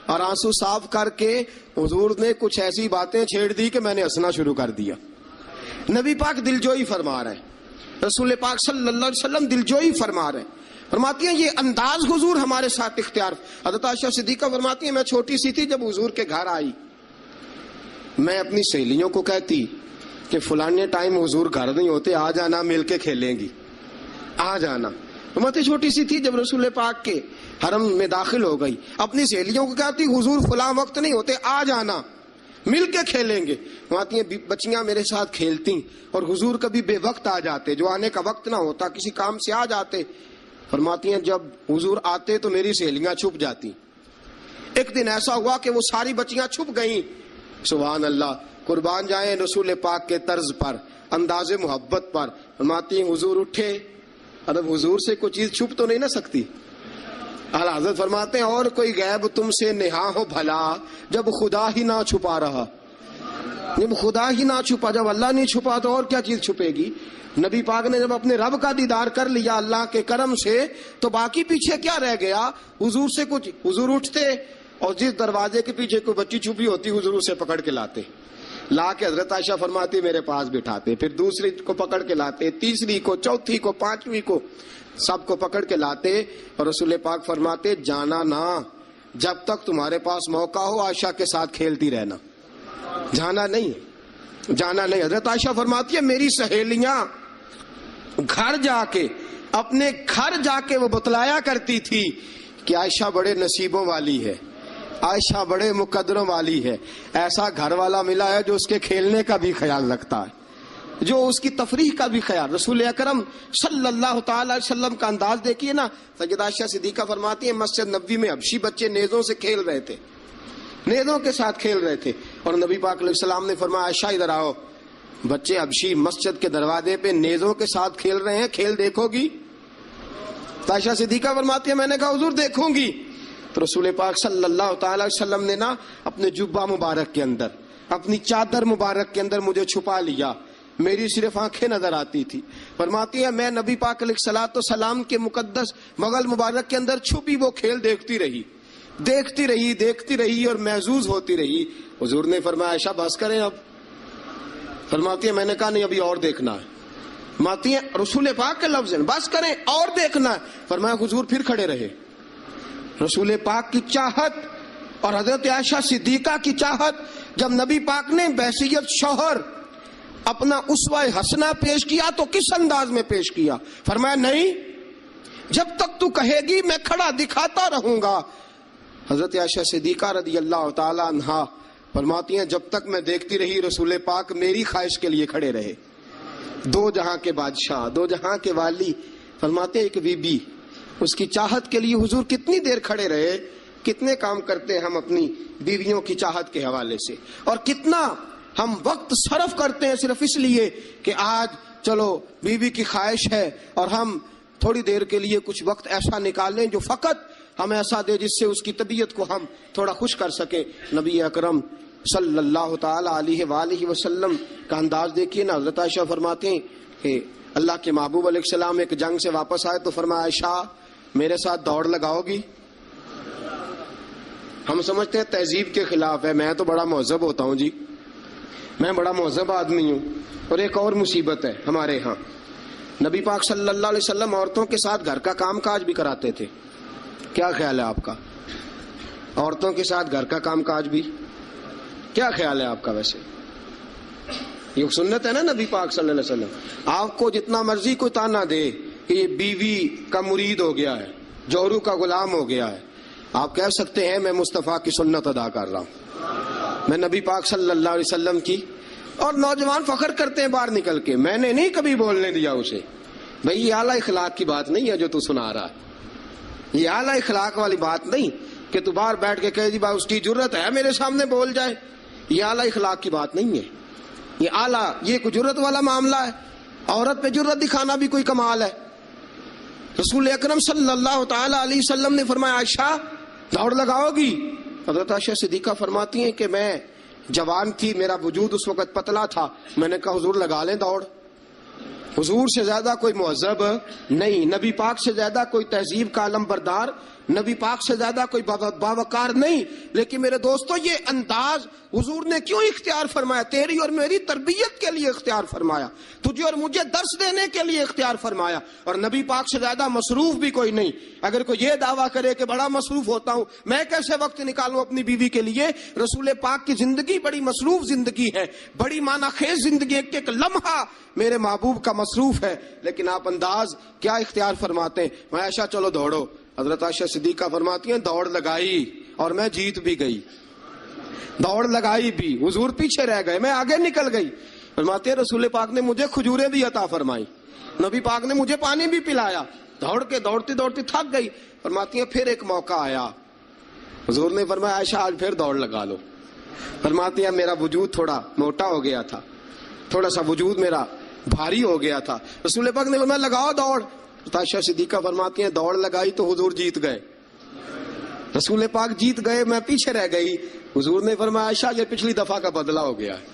اور آنسو صاف کر کے حضور نے کچھ ایسی باتیں چھیڑ دی کہ میں نے ہنسنا شروع کر دیا. نبی پاک دلجوئی فرما رہے ہیں, رسول پاک صلی اللہ علیہ وسلم دلجوئی فرما رہے ہیں. فرماتی ہیں یہ انداز حضور ہمارے ساتھ اختیار. حضرت عائشہ صدیقہ فرماتی ہیں میں چھوٹی سی تھی جب حضور کے گھر آئی, میں اپنی سہیلیوں کو کہتی کہ فلانے ٹائم حضور گھر نہیں ہوتے, آ جانا مل کے کھیلیں گی, آ جانا. فرماتی چھوٹی سی تھی جب رسول پاک کے حرم میں داخل ہو گئی, اپنی سہیلیوں کو کہتی حضور فلاں وقت نہیں ہوتے, آ جانا مل کے کھیلیں گے. فرماتی ہیں بچیاں میرے ساتھ کھیلتی اور حضور کبھی بے وقت آ جاتے, جو آنے کا وقت نہ ہوتا کسی کام سے آ جاتے. فرماتی ہیں جب حضور آتے تو میری سہیلیاں چھپ جاتی. ایک دن ایسا ہوا کہ وہ ساری بچیاں چھپ گئیں. سبحان اللہ, قربان جائیں رسول پاک کے طرز پر, انداز محبت پر. فرماتی ہیں حضور اٹھے, اب حضور سے کوئی چیز چھپ تو نہیں نہ سکتی. اعلیٰ حضرت فرماتے ہیں اور کوئی غیب تم سے نہا ہو بھلا جب خدا ہی نہ چھپا رہا, جب خدا ہی نہ چھپا, جب اللہ نہیں چھپا تو اور کیا چیز چھپے گی. نبی پاک نے جب اپنے رب کا دیدار کر لیا اللہ کے کرم سے تو باقی پیچھے کیا رہ گیا. حضور سے کچھ, حضور اٹھتے اور جس دروازے کے پیچھے کوئی بچی چھپی ہوتی حضور اسے پکڑ کے لاتے, لا کے حضرت عائشہ فرماتی میرے پاس بٹھاتے, پھر دوسری کو پکڑ کے لاتے, تیسری کو, چوتھی کو, پانچویں کو, سب کو پکڑ کے لاتے. اور رسول پاک فرماتے جانا نہ, جب تک تمہارے پاس موقع ہو عائشہ کے ساتھ کھیلتی رہنا, جانا نہیں, جانا نہیں. حضرت عائشہ فرماتی ہے میری سہیلیاں گھر جا کے, اپنے گھر جا کے وہ بتلایا کرتی تھی کہ عائشہ بڑے نصیبوں والی ہے, عائشہ بڑے مقدروں والی ہے, ایسا گھر والا ملا ہے جو اس کے کھیلنے کا بھی خیال رکھتا ہے. جو اس کی تفریح کا بھی خیال. رسول اکرم صلی اللہ تعالی علیہ وسلم کا انداز دیکھیے نا. سیدہ عائشہ صدیقہ فرماتی ہیں مسجد نبوی میں حبشی بچے نیزوں سے کھیل رہے تھے, نیزوں کے ساتھ کھیل رہے تھے, اور نبی پاک علیہ السلام نے فرمایا عائشہ ادھر آؤ, بچے حبشی مسجد کے دروازے پہ نیزوں کے ساتھ کھیل رہے ہیں, کھیل دیکھو گی؟ تو عائشہ صدیقہ فرماتی ہے میں نے کہا حضور دیکھوں گی. تو رسول پاک صلی اللہ تعالی علیہ وسلم نے نا اپنے جبہ مبارک کے اندر, اپنی چادر مبارک کے اندر مجھے چھپا لیا, میری صرف آنکھیں نظر آتی تھی. فرماتی ہے میں نبی پاک علیہ الصلوۃ والسلام کے مقدس مغل مبارک کے اندر چھپی وہ کھیل دیکھتی رہی اور محظوظ ہوتی رہی. حضور نے فرمایا عائشہ بس کریں اب. فرماتی ہے میں نے کہا نہیں ابھی اور دیکھنا ہے. فرماتی ہے رسول پاک کے لفظ ہیں بس کریں اور دیکھنا ہے. فرمایا حضور پھر کھڑے رہے. رسول پاک کی چاہت اور حضرت عائشہ صدیقہ کی چاہت, جب نبی پاک نے بحیثیت شوہر اپنا اسوہ حسنہ پیش کیا تو کس انداز میں پیش کیا؟ فرمایا نہیں جب تک تو کہے گی میں کھڑا دکھاتا رہوں گا. حضرت عائشہ صدیقہ رضی اللہ تعالی عنہا فرماتی ہیں جب تک میں دیکھتی رہی رسول پاک میری خواہش کے لیے کھڑے رہے. دو جہاں کے بادشاہ, دو جہاں کے والی. فرماتے ہیں ایک بی بی اس کی چاہت کے لیے حضور کتنی دیر کھڑے رہے. کتنے کام کرتے ہیں ہم اپنی بیویوں کی چاہت کے حوالے سے, اور کتنا ہم وقت صرف کرتے ہیں صرف اس لیے کہ آج چلو بیوی کی خواہش ہے اور ہم تھوڑی دیر کے لیے کچھ وقت ایسا نکال لیں جو فقط ہمیں ایسا دے جس سے اس کی طبیعت کو ہم تھوڑا خوش کر سکیں. نبی اکرم صلی اللہ تعالی علیہ وآلہ وسلم کا انداز دیکھیے نا. حضرت عائشہ فرماتے ہیں کہ اللہ کے محبوب علیہ السلام ایک جنگ سے واپس آئے تو فرمایا عائشہ میرے ساتھ دوڑ لگاؤ گی؟ ہم سمجھتے ہیں تہذیب کے خلاف ہے, میں تو بڑا مہذب ہوتا ہوں جی, میں بڑا مہذب آدمی ہوں. اور ایک اور مصیبت ہے ہمارے ہاں, نبی پاک صلی اللہ علیہ وسلم عورتوں کے ساتھ گھر کا کام کاج بھی کراتے تھے. کیا خیال ہے آپ کا؟ عورتوں کے ساتھ گھر کا کام کاج بھی کیا خیال ہے آپ کا؟ ویسے یہ سنت ہے نا نبی پاک صلی اللہ علیہ وسلم. آپ کو جتنا مرضی کوئی تانا دے کہ یہ بیوی کا مرید ہو گیا ہے, جوہرو کا غلام ہو گیا ہے, آپ کہہ سکتے ہیں میں مصطفیٰ کی سنت ادا کر رہا ہوں, میں نبی پاک صلی اللہ علیہ وسلم کی. اور نوجوان فخر کرتے ہیں باہر نکل کے, میں نے نہیں کبھی بولنے دیا اسے. بھئی یہ اعلیٰ اخلاق کی بات نہیں ہے جو تو سنا رہا ہے, یہ اعلیٰ اخلاق والی بات نہیں کہ تو باہر بیٹھ کے کہے جی بھائی اس کی جرت ہے میرے سامنے بول جائے. یہ اعلیٰ اخلاق کی بات نہیں ہے, یہ اعلیٰ یہ کوئی جرت والا معاملہ ہے. عورت پہ جرت دکھانا بھی کوئی کمال ہے. رسول اکرم صلی اللہ تعالی علیہ وسلم نے فرمایا عائشہ دوڑ لگاؤ گی؟ حضرت عائشہ صدیقہ فرماتی ہیں کہ میں جوان تھی, میرا وجود اس وقت پتلا تھا, میں نے کہا حضور لگا لیں دوڑ. حضور سے زیادہ کوئی مہذب نہیں, نبی پاک سے زیادہ کوئی تہذیب کا علم بردار, نبی پاک سے زیادہ کوئی باوقار نہیں. لیکن میرے دوستو یہ انداز حضور نے کیوں اختیار فرمایا؟ تیری اور میری تربیت کے لیے اختیار فرمایا, تجھے اور مجھے درس دینے کے لیے اختیار فرمایا. اور نبی پاک سے زیادہ مصروف بھی کوئی نہیں. اگر کوئی یہ دعویٰ کرے کہ بڑا مصروف ہوتا ہوں, میں کیسے وقت نکالوں اپنی بیوی کے لیے؟ رسول پاک کی زندگی بڑی مصروف زندگی ہے, بڑی معنی خیز زندگی, ایک ایک لمحہ میرے محبوب کا مصروف ہے. لیکن آپ انداز کیا اختیار فرماتے ہیں؟ میں عائشہ چلو دوڑو. حضرت عائشہ صدیقہ فرماتی ہیں دوڑ لگائی اور میں جیت بھی گئی. دوڑ لگائی بھی, حضور پیچھے رہ گئے, میں آگے نکل گئی. فرماتے ہیں رسول پاک نے مجھے کھجوریں بھی عطا فرمائی, نبی پاک نے مجھے پانی بھی پلایا. دوڑ کے دوڑتی دوڑتی تھک گئی. فرماتی ہیں پھر ایک موقع آیا, حضور نے فرمایا عائشہ آج پھر دوڑ لگا لو. فرماتی ہیں میرا وجود تھوڑا موٹا ہو گیا تھا, تھوڑا سا وجود میرا بھاری ہو گیا تھا. رسول پاک نے فرمایا لگاؤ دوڑ. عائشہ صدیقہ فرماتی ہیں دوڑ لگائی تو حضور جیت گئے. رسول پاک جیت گئے, میں پیچھے رہ گئی. حضور نے فرمایا عائشہ یہ پچھلی دفعہ کا بدلہ ہو گیا ہے,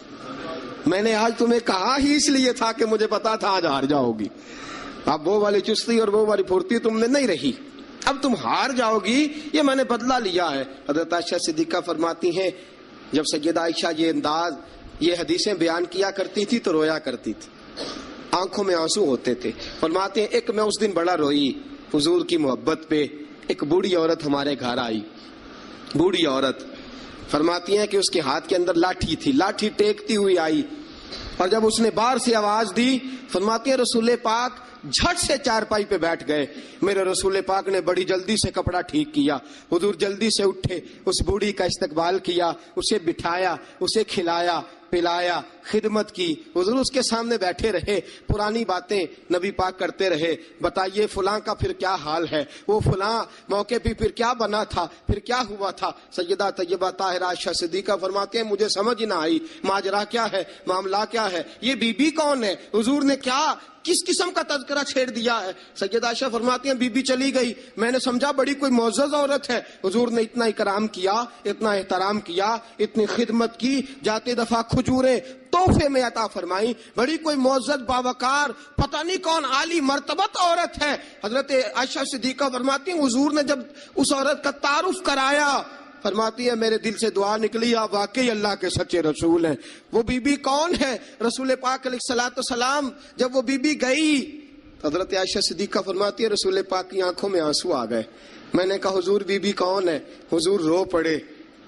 میں نے آج تمہیں کہا ہی اس لیے تھا کہ مجھے پتا تھا آج ہار جاؤ گی. اب وہ والی چستی اور وہ والی پھرتی تم نے نہیں رہی, اب تم ہار جاؤ گی, یہ میں نے بدلہ لیا ہے. حضرت عائشہ صدیقہ فرماتی ہیں جب سیدہ عائشہ یہ انداز یہ حدیثیں بیان کیا کرتی تھی تو رویا کرتی تھی, آنکھوں میں آنسو ہوتے تھے. فرماتے ہیں ایک میں اس دن بڑا روئی حضور کی محبت پہ. ایک بوڑھی عورت ہمارے گھر آئی, بوڑھی عورت. فرماتی ہیں کہ اس کے ہاتھ کے اندر لاٹھی تھی, لاٹھی ٹیکتی ہوئی آئی, اور جب اس نے باہر سے آواز دی فرماتی ہیں رسول پاک جھٹ سے چارپائی پہ بیٹھ گئے. میرے رسول پاک نے بڑی جلدی سے کپڑا ٹھیک کیا, حضور جلدی سے اٹھے, اس بوڑھی کا استقبال کیا, اسے بٹھایا, اسے کھلایا, پلایا، خدمت کی، حضور اس کے سامنے بیٹھے رہے، پرانی باتیں نبی پاک کرتے رہے، بتائیے فلاں کا پھر کیا حال ہے، وہ فلاں موقع پہ پھر کیا بنا تھا، پھر کیا ہوا تھا۔ سیدہ طیبہ طاہرہ عائشہ صدیقہ فرماتے ہیں مجھے سمجھ نہ آئی ماجرا کیا ہے، معاملہ کیا ہے، یہ بی بی کون ہے، حضور نے کیا کس قسم کا تذکرہ چھیڑ دیا ہے۔ سیدہ عائشہ فرماتی ہیں بی بی چلی گئی، میں نے سمجھا بڑی کوئی معزز عورت ہے، حضور نے اتنا اکرام کیا، اتنا احترام کیا، اتنی خدمت کی، جاتے دفعہ کھجوریں تحفے میں عطا فرمائی، بڑی کوئی معزز باوقار پتہ نہیں کون عالی مرتبت عورت ہے۔ حضرت عائشہ صدیقہ فرماتی ہیں حضور نے جب اس عورت کا تعارف کرایا، فرماتی ہے میرے دل سے دعا نکلی آپ واقعی اللہ کے سچے رسول ہیں۔ وہ بی بی کون ہے؟ رسول پاک علیہ الصلوۃ والسلام جب وہ بی بی گئی، حضرت عائشہ صدیقہ فرماتی ہے رسول پاک کی آنکھوں میں آنسو آ گئے۔ میں نے کہا حضور بی بی کون ہے؟ حضور رو پڑے۔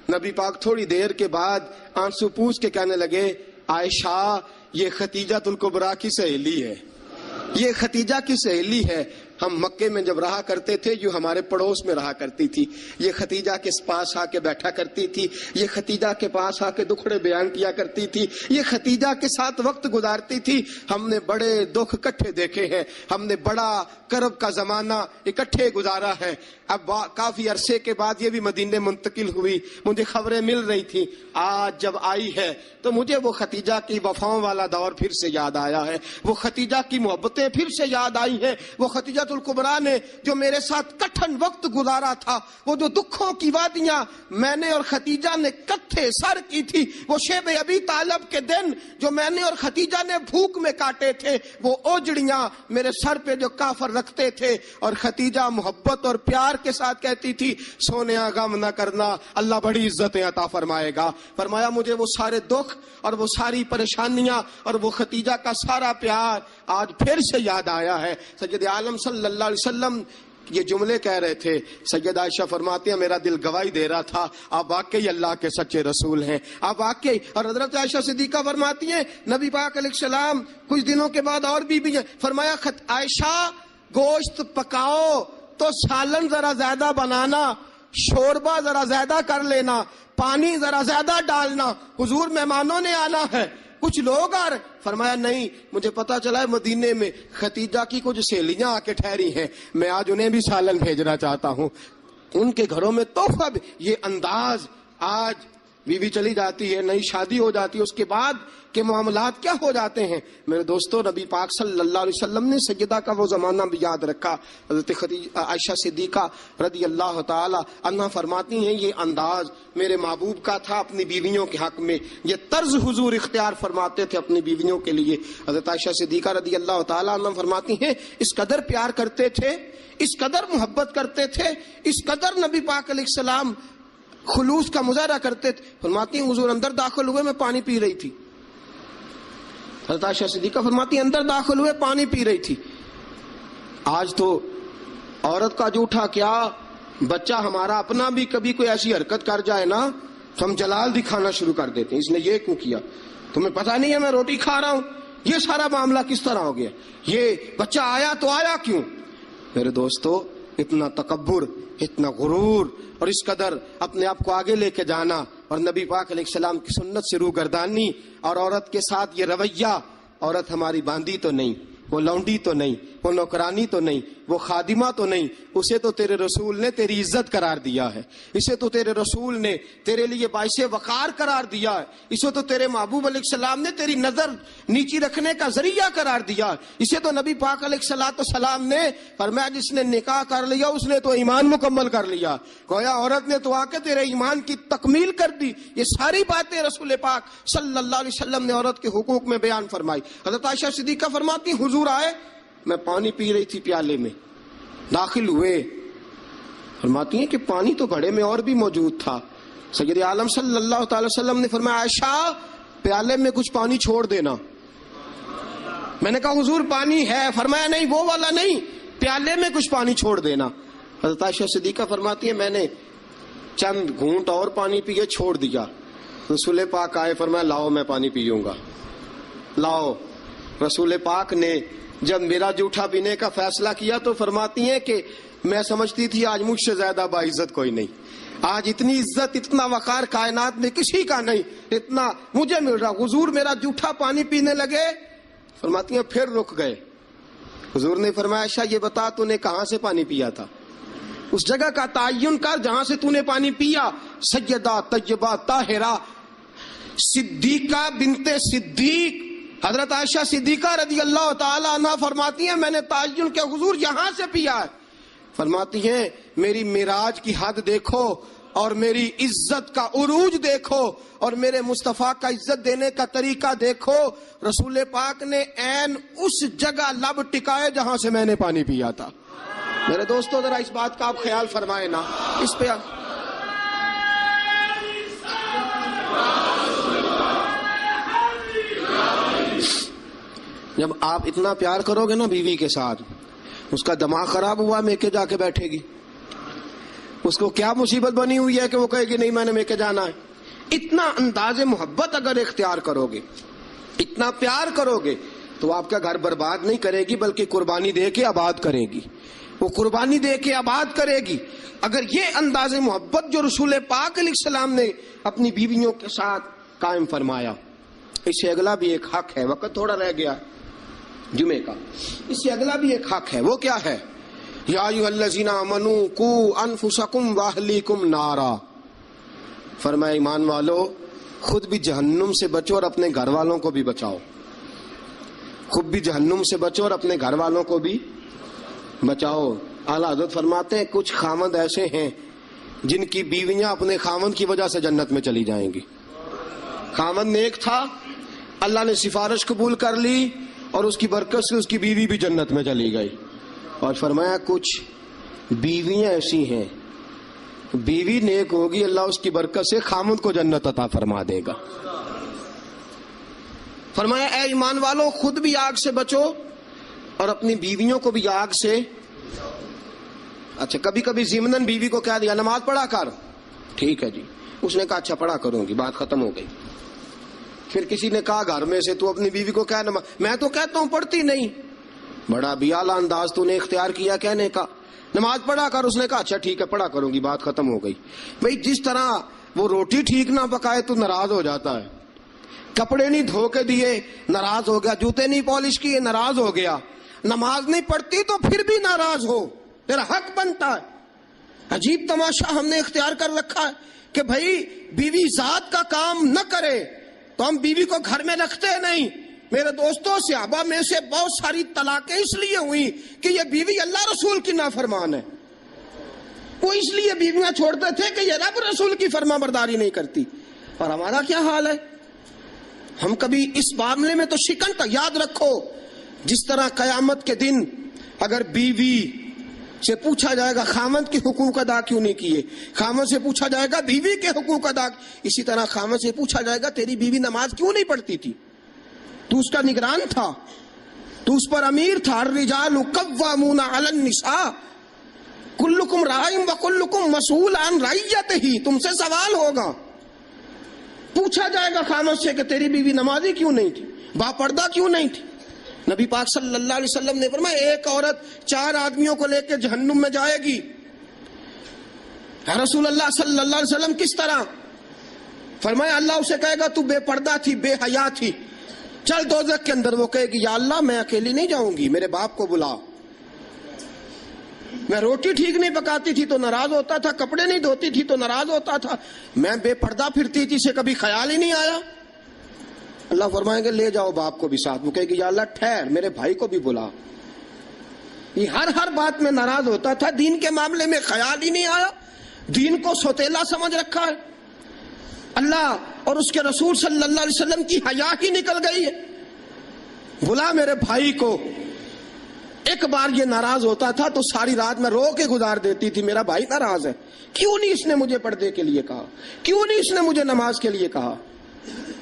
نبی پاک تھوڑی دیر کے بعد آنسو پوچھ کے کہنے لگے عائشہ یہ ختیجہ الکبریٰ کی سہیلی ہے، یہ ختیجہ کی سہیلی ہے۔ ہم مکے میں جب رہا کرتے تھے جو ہمارے پڑوس میں رہا کرتی تھی، یہ ختیجہ کے پاس آ کے بیٹھا کرتی تھی، یہ ختیجہ کے پاس آ کے دکھڑے بیان کیا کرتی تھی، یہ ختیجہ کے ساتھ وقت گزارتی تھی۔ ہم نے بڑے دکھ اکٹھے دیکھے ہیں، ہم نے بڑا کرب کا زمانہ اکٹھے گزارا ہے۔ اب کافی عرصے کے بعد یہ بھی مدینے منتقل ہوئی، مجھے خبریں مل رہی تھی، آج جب آئی ہے تو مجھے وہ ختیجہ کی وفاؤں والا دور پھر سے یاد آیا ہے، وہ ختیجہ کی محبتیں پھر سے یاد آئی ہیں، وہ ختیجہ الکبریٰ نے جو میرے ساتھ کٹھن وقت گزارا تھا، وہ جو دکھوں کی وادیاں میں نے اور ختیجہ نے کتھے سر کی تھی، وہ شیب ابی طالب کے دن جو میں نے اور ختیجہ نے بھوک میں کاٹے تھے، وہ اوجڑیاں میرے سر پہ جو کافر رکھتے تھے، اور ختیجہ محبت اور پیار کے ساتھ کہتی تھی سونیا غم نہ کرنا اللہ بڑی عزتیں عطا فرمائے گا۔ فرمایا مجھے وہ سارے دکھ اور وہ ساری پریشانیاں اور وہ ختیجہ کا سارا پیار آج پھر سے یاد آیا ہے۔ سید عالم صلی اللہ علیہ وسلم یہ جملے کہہ رہے تھے، سیدہ عائشہ فرماتی ہیں میرا دل گواہی دے رہا تھا آپ واقعی اللہ کے سچے رسول ہیں، آپ واقعی۔ اور حضرت عائشہ صدیقہ فرماتی ہیں نبی پاک علیہ السلام کچھ دنوں کے بعد اور بھی ہیں، فرمایا عائشہ گوشت پکاؤ تو سالن ذرا زیادہ بنانا، شوربہ ذرا زیادہ کر لینا، پانی ذرا زیادہ ڈالنا، حضور مہمانوں نے آنا ہے۔ کچھ لوگ آ رہے، فرمایا نہیں مجھے پتا چلا ہے مدینے میں ختیجہ کی کچھ سہیلیاں آ کے ٹھہری ہیں، میں آج انہیں بھی سالن بھیجنا چاہتا ہوں، ان کے گھروں میں تحفہ بھی۔ یہ انداز آج بیوی چلی جاتی ہے، نئی شادی ہو جاتی ہے، اس کے بعد کے معاملات کیا ہو جاتے ہیں۔ میرے دوستو نبی پاک صلی اللہ علیہ وسلم نے سیدہ کا وہ زمانہ بھی یاد رکھا۔ حضرت عائشہ صدیقہ رضی اللہ تعالی عنہا فرماتی ہیں یہ انداز میرے محبوب کا تھا اپنی بیویوں کے حق میں، یہ طرز حضور اختیار فرماتے تھے اپنی بیویوں کے لیے۔ حضرت عائشہ صدیقہ رضی اللہ تعالی عنہا فرماتی ہیں اس قدر پیار کرتے تھے، اس قدر محبت کرتے تھے، اس قدر نبی پاک علیہ السلام خلوص کا مظاہرہ کرتے تھے۔ فرماتی ہیں حضور اندر داخل ہوئے میں پانی پی رہی تھی، حضرت عائشہ صدیقہ فرماتی ہیں اندر داخل ہوئے پانی پی رہی تھی۔ آج تو عورت کا جھوٹا کیا، بچہ ہمارا اپنا بھی کبھی کوئی ایسی حرکت کر جائے نا تو ہم جلال دکھانا شروع کر دیتے ہیں، اس نے یہ کیوں کیا، تمہیں پتہ نہیں ہے میں روٹی کھا رہا ہوں، یہ سارا معاملہ کس طرح ہو گیا، یہ بچہ آیا تو آیا کیوں۔ میرے دوستو اتنا تکبر، اتنا غرور اور اس قدر اپنے آپ کو آگے لے کے جانا اور نبی پاک علیہ السلام کی سنت سے روگردانی اور عورت کے ساتھ یہ رویہ، عورت ہماری باندھی تو نہیں، وہ لونڈی تو نہیں، وہ نوکرانی تو نہیں، وہ خادمہ تو نہیں، اسے تو تیرے رسول نے تیری عزت قرار دیا ہے، اسے تو تیرے رسول نے تیرے لیے باعث وقار قرار دیا ہے، اسے تو تیرے محبوب علیہ السلام نے تیری نظر نیچی رکھنے کا ذریعہ قرار دیا ہے، اسے تو نبی پاک علیہ السلام نے فرمایا جس نے نکاح کر لیا اس نے تو ایمان مکمل کر لیا، گویا عورت نے تو آ کے تیرے ایمان کی تکمیل کر دی۔ یہ ساری باتیں رسول پاک صلی اللہ علیہ وسلم نے عورت کے حقوق میں بیان فرمائی۔ حضرت عائشہ صدیقہ فرماتی حضور آئے، میں پانی پی رہی تھی پیالے میں، داخل ہوئے، فرماتی ہیں کہ پانی تو گھڑے میں اور بھی موجود تھا۔ سید عالم صلی اللہ تعالی وسلم نے فرمایا عائشہ پیالے میں کچھ پانی چھوڑ دینا۔ میں نے کہا حضور پانی ہے، فرمایا نہیں وہ والا نہیں، پیالے میں کچھ پانی چھوڑ دینا۔ حضرت عائشہ صدیقہ فرماتی ہے میں نے چند گھونٹ اور پانی پیے چھوڑ دیا، رسول پاک آئے، فرمایا لاؤ میں پانی پیوں گا، لاؤ۔ رسول پاک نے جب میرا جھوٹا پینے کا فیصلہ کیا تو فرماتی ہیں کہ میں سمجھتی تھی آج مجھ سے زیادہ باعزت کوئی نہیں، آج اتنی عزت اتنا وقار کائنات میں کسی کا نہیں، اتنا مجھے مل رہا۔ حضور میرا جھوٹا پانی پینے لگے، فرماتی ہیں پھر رک گئے۔ حضور نے فرمایا عائشہ یہ بتا تو نے کہاں سے پانی پیا تھا، اس جگہ کا تعین کر جہاں سے تو نے پانی پیا۔ سیدہ طیبہ طاہرہ صدیقہ بنت صدیق حضرت عائشہ صدیقہ رضی اللہ تعالی عنہ فرماتی ہیں میں نے تعین کیا حضور یہاں سے پیا ہے۔ فرماتی ہیں میری معراج کی حد دیکھو اور میری عزت کا عروج دیکھو اور میرے مصطفیٰ کا عزت دینے کا طریقہ دیکھو، رسول پاک نے عین اس جگہ لب ٹکائے جہاں سے میں نے پانی پیا تھا۔ میرے دوستو ذرا اس بات کا آپ خیال فرمائیں نا، اس پہ جب آپ اتنا پیار کرو گے نا بیوی کے ساتھ، اس کا دماغ خراب ہوا میکے جا کے بیٹھے گی، اس کو کیا مصیبت بنی ہوئی ہے کہ وہ کہے گی نہیں میں نے میکے جانا ہے۔ اتنا انداز محبت اگر اختیار کرو گے، اتنا پیار کرو گے تو آپ کا گھر برباد نہیں کرے گی بلکہ قربانی دے کے آباد کرے گی، وہ قربانی دے کے آباد کرے گی۔ اگر یہ انداز محبت جو رسول پاک علیہ السلام نے اپنی بیویوں کے ساتھ قائم فرمایا، اس سے اگلا بھی ایک حق ہے، وقت تھوڑا رہ گیا جمعے کا، اس سے اگلا بھی ایک حق ہے، وہ کیا ہے؟ یا ایھا الذین آمنوا قوا انفسکم واہلیکم نارا، فرمایا ایمان والو خود بھی جہنم سے بچو اور اپنے گھر والوں کو بھی بچاؤ، خود بھی جہنم سے بچو اور اپنے گھر والوں کو بھی بچاؤ۔ اعلیٰ حضرت فرماتے ہیں کچھ خاوند ایسے ہیں جن کی بیویاں اپنے خاوند کی وجہ سے جنت میں چلی جائیں گی۔ خاوند نیک تھا، اللہ نے سفارش قبول کر لی اور اس کی برکت سے اس کی بیوی بھی جنت میں چلی گئی۔ اور فرمایا کچھ بیویاں ایسی ہیں، بیوی نیک ہوگی اللہ اس کی برکت سے خاوند کو جنت عطا فرما دے گا۔ فرمایا اے ایمان والو خود بھی آگ سے بچو اور اپنی بیویوں کو بھی آگ سے۔ اچھا کبھی کبھی ضمناً بیوی کو کہہ دیا نماز پڑھا کر، ٹھیک ہے جی، اس نے کہا اچھا پڑھا کروں گی، بات ختم ہو گئی۔ پھر کسی نے کہا گھر میں سے تو اپنی بیوی کو کہہ نماز، میں تو کہتا ہوں پڑھتی نہیں، بڑا بھی اعلیٰ انداز تو نے اختیار کیا کہنے کا، نماز پڑھا کر، اس نے کہا اچھا ٹھیک ہے پڑھا کروں گی، بات ختم ہو گئی۔ بھئی جس طرح وہ روٹی ٹھیک نہ پکائے تو ناراض ہو جاتا ہے، کپڑے نہیں دھو کے دیے ناراض ہو گیا، جوتے نہیں پالش کیے ناراض ہو گیا، نماز نہیں پڑھتی تو پھر بھی ناراض ہو، تیرا حق بنتا ہے۔ عجیب تماشا ہم نے اختیار کر رکھا ہے کہ بھائی بیوی ذات کا کام نہ کرے تو ہم بیوی کو گھر میں رکھتے نہیں۔ میرے دوستوں صحابہ میں سے بہت ساری طلاقیں اس لیے ہوئی کہ یہ بیوی اللہ رسول کی نافرمان ہے، وہ اس لیے بیویاں چھوڑتے تھے کہ یہ رب رسول کی فرما برداری نہیں کرتی۔ اور ہمارا کیا حال ہے؟ ہم کبھی اس معاملے میں تو شکن تک یاد رکھو، جس طرح قیامت کے دن اگر بیوی سے پوچھا جائے گا خاوند کے حقوق ادا کیوں نہیں کیے، خاوند سے پوچھا جائے گا بیوی کے حقوق ادا، اسی طرح خاوند سے پوچھا جائے گا تیری بیوی نماز کیوں نہیں پڑھتی تھی، تو اس کا نگران تھا، تو اس پر امیر تھا۔ الرجال قوامون علی النساء کلکم راع وکلکم مسئول عن رعیتہ، تم سے سوال ہوگا، پوچھا جائے گا خاوند سے کہ تیری بیوی نمازی کیوں نہیں تھی، با پردہ کیوں نہیں تھی۔ نبی پاک صلی اللہ علیہ وسلم نے فرمایا ایک عورت 4 آدمیوں کو لے کے جہنم میں جائے گی۔ رسول اللہ صلی اللہ علیہ وسلم کس طرح؟ فرمایا اللہ اسے کہے گا تو بے پردہ تھی، بے حیا تھی، چل دوزخ کے اندر۔ وہ کہے گی یا اللہ میں اکیلی نہیں جاؤں گی، میرے باپ کو بلا، میں روٹی ٹھیک نہیں پکاتی تھی تو ناراض ہوتا تھا، کپڑے نہیں دھوتی تھی تو ناراض ہوتا تھا، میں بے پردہ پھرتی تھی سے کبھی خیال ہی نہیں آیا۔ اللہ فرمائیں گے لے جاؤ باپ کو بھی ساتھ۔ وہ کہے گی یا اللہ ٹھہر میرے بھائی کو بھی بلا۔ یہ ہر بات میں ناراض ہوتا تھا، دین کے معاملے میں خیال ہی نہیں آیا، دین کو سوتیلا سمجھ رکھا ہے۔ اللہ اور اس کے رسول صلی اللہ علیہ وسلم کی حیا ہی نکل گئی ہے۔ بلا میرے بھائی کو۔ ایک بار یہ ناراض ہوتا تھا تو ساری رات میں رو کے گزار دیتی تھی، میرا بھائی ناراض ہے، کیوں نہیں اس نے مجھے پردے کے لیے کہا، کیوں نہیں اس نے مجھے نماز کے لیے کہا۔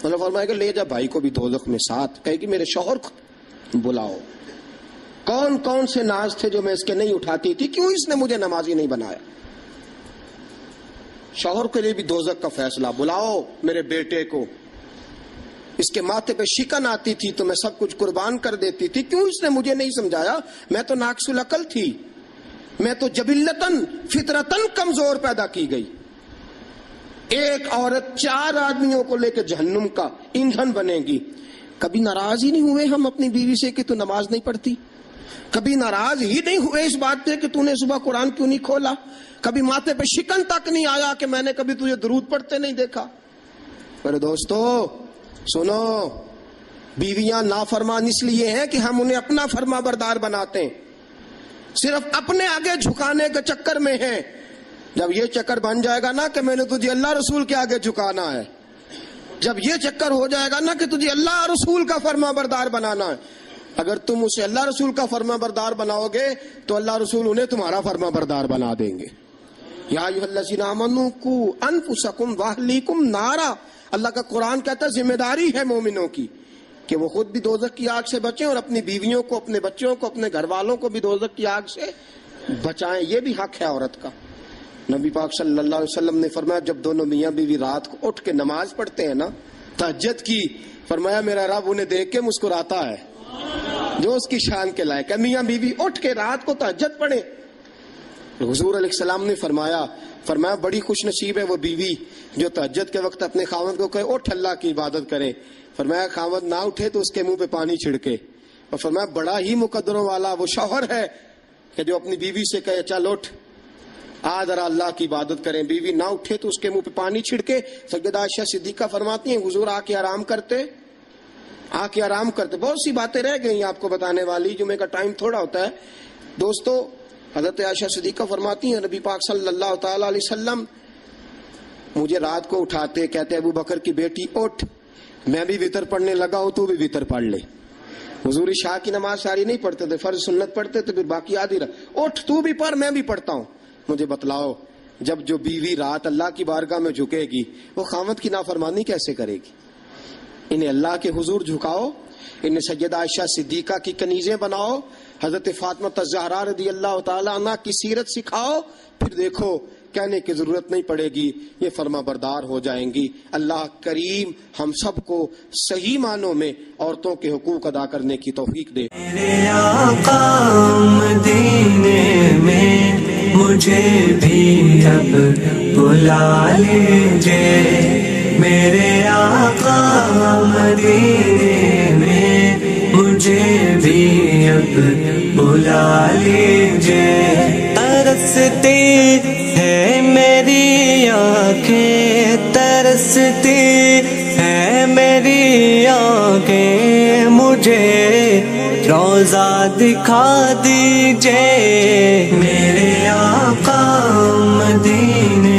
اللہ فرمائے گا لے جا بھائی کو بھی دوزخ میں ساتھ۔ کہے کہ میرے شوہر کو بلاؤ، کون کون سے ناز تھے جو میں اس کے نہیں اٹھاتی تھی، کیوں اس نے مجھے نمازی نہیں بنایا۔ شوہر کے لیے بھی دوزخ کا فیصلہ، بلاؤ میرے بیٹے کو، اس کے ماتھے پہ شکن آتی تھی تو میں سب کچھ قربان کر دیتی تھی. کیوں اس نے مجھے نہیں سمجھایا؟ میں تو ناقص العقل تھی، میں تو جبلتاً فطرتاً کمزور پیدا کی گئی. ایک عورت 4 آدمیوں کو لے کے جہنم کا ایندھن بنے گی. کبھی ناراض ہی نہیں ہوئے ہم اپنی بیوی سے کہ تو نماز نہیں پڑھتی؟ کبھی ناراض ہی نہیں ہوئے اس بات پہ کہ تو نے صبح قرآن کیوں نہیں کھولا؟ کبھی ماتھے پہ شکن تک نہیں آیا کہ میں نے کبھی تجھے درود پڑھتے نہیں دیکھا؟ میرے دوستو سنو، بیویاں نافرمان اس لیے ہیں کہ ہم انہیں اپنا فرما بردار بناتے ہیں، صرف اپنے آگے جھکانے کے چکر میں ہیں. جب یہ چکر بن جائے گا نا کہ میں نے تجھے اللہ رسول کے آگے جھکانا ہے، جب یہ چکر ہو جائے گا نا کہ تجھے اللہ رسول کا فرما بردار بنانا ہے، اگر تم اسے اللہ رسول کا فرما بردار بناؤ گے تو اللہ رسول انہیں تمہارا فرما بردار بنا دیں گے. یا ایھا الذین آمنوا قوا انفسکم واہلیکم نارا. اللہ کا قرآن کہتا ہے ذمہ داری ہے مومنوں کی کہ وہ خود بھی دوزخ کی آگ سے بچیں اور اپنی بیویوں کو، اپنے بچوں کو، اپنے گھر والوں کو بھی دوزخ کی آگ سے بچائیں. یہ بھی حق ہے عورت کا. نبی پاک صلی اللہ علیہ وسلم نے فرمایا جب دونوں میاں بیوی رات کو اٹھ کے نماز پڑھتے ہیں نا تہجد کی، فرمایا میرا رب انہیں دیکھ کے مسکراتا ہے جو اس کی شان کے لائق ہے. میاں بیوی اٹھ کے رات کو تہجد پڑھیں. حضور علیہ السلام نے فرمایا بڑی خوش نصیب ہے وہ بیوی جو تہجد کے وقت اپنے خاوند کو کہے اٹھ اللہ کی عبادت کرے. فرمایا خاوند نہ اٹھے تو اس کے منہ پہ پانی چھڑکے. اور فرمایا بڑا ہی مقدروں والا وہ شوہر ہے کہ جو اپنی بیوی سے کہے چل اٹھ آج ذرا اللہ کی عبادت کریں. بیوی نہ اٹھے تو اس کے منہ پہ پانی چھڑکے. سیدہ عائشہ صدیقہ فرماتی ہیں حضور آ کے آرام کرتے. بہت سی باتیں رہ گئی آپ کو بتانے والی، جمعے کا ٹائم تھوڑا ہوتا ہے. دوستو حضرت عائشہ صدیقہ فرماتی ہیں نبی پاک صلی اللہ تعالی علیہ وسلم مجھے رات کو اٹھاتے، کہتے ابو بکر کی بیٹی اٹھ، میں بھی وتر پڑھنے لگا ہوں تو بھی وتر پڑھ لے. حضور عشاء کی نماز ساری نہیں پڑھتے تھے، فرض سنت پڑھتے تھے، پھر باقی آدھی رات اٹھ تو بھی پڑھ میں بھی پڑھتا ہوں. مجھے بتلاؤ جب جو بیوی رات اللہ کی بارگاہ میں جھکے گی وہ خاوند کی نافرمانی کیسے کرے گی؟ انہیں اللہ کے حضور جھکاؤ، انہیں سیدہ عائشہ صدیقہ کی کنیزیں بناؤ، حضرت فاطمہ الزہرا رضی اللہ تعالی عنہ کی سیرت سکھاؤ، پھر دیکھو کہنے کی ضرورت نہیں پڑے گی، یہ فرما بردار ہو جائیں گی. اللہ کریم ہم سب کو صحیح معنوں میں عورتوں کے حقوق ادا کرنے کی توفیق دے. میرے آقا مدینے میں مجھے بھی اب بلا لیجئے. میرے آقا مدینے میں مجھے بھی اب بلا لیجئے. ترستی ہے میری آنکھیں، ترستی ہے میری آنکھیں، مجھے روضہ دکھا دیجئے. میرے آقا مدینے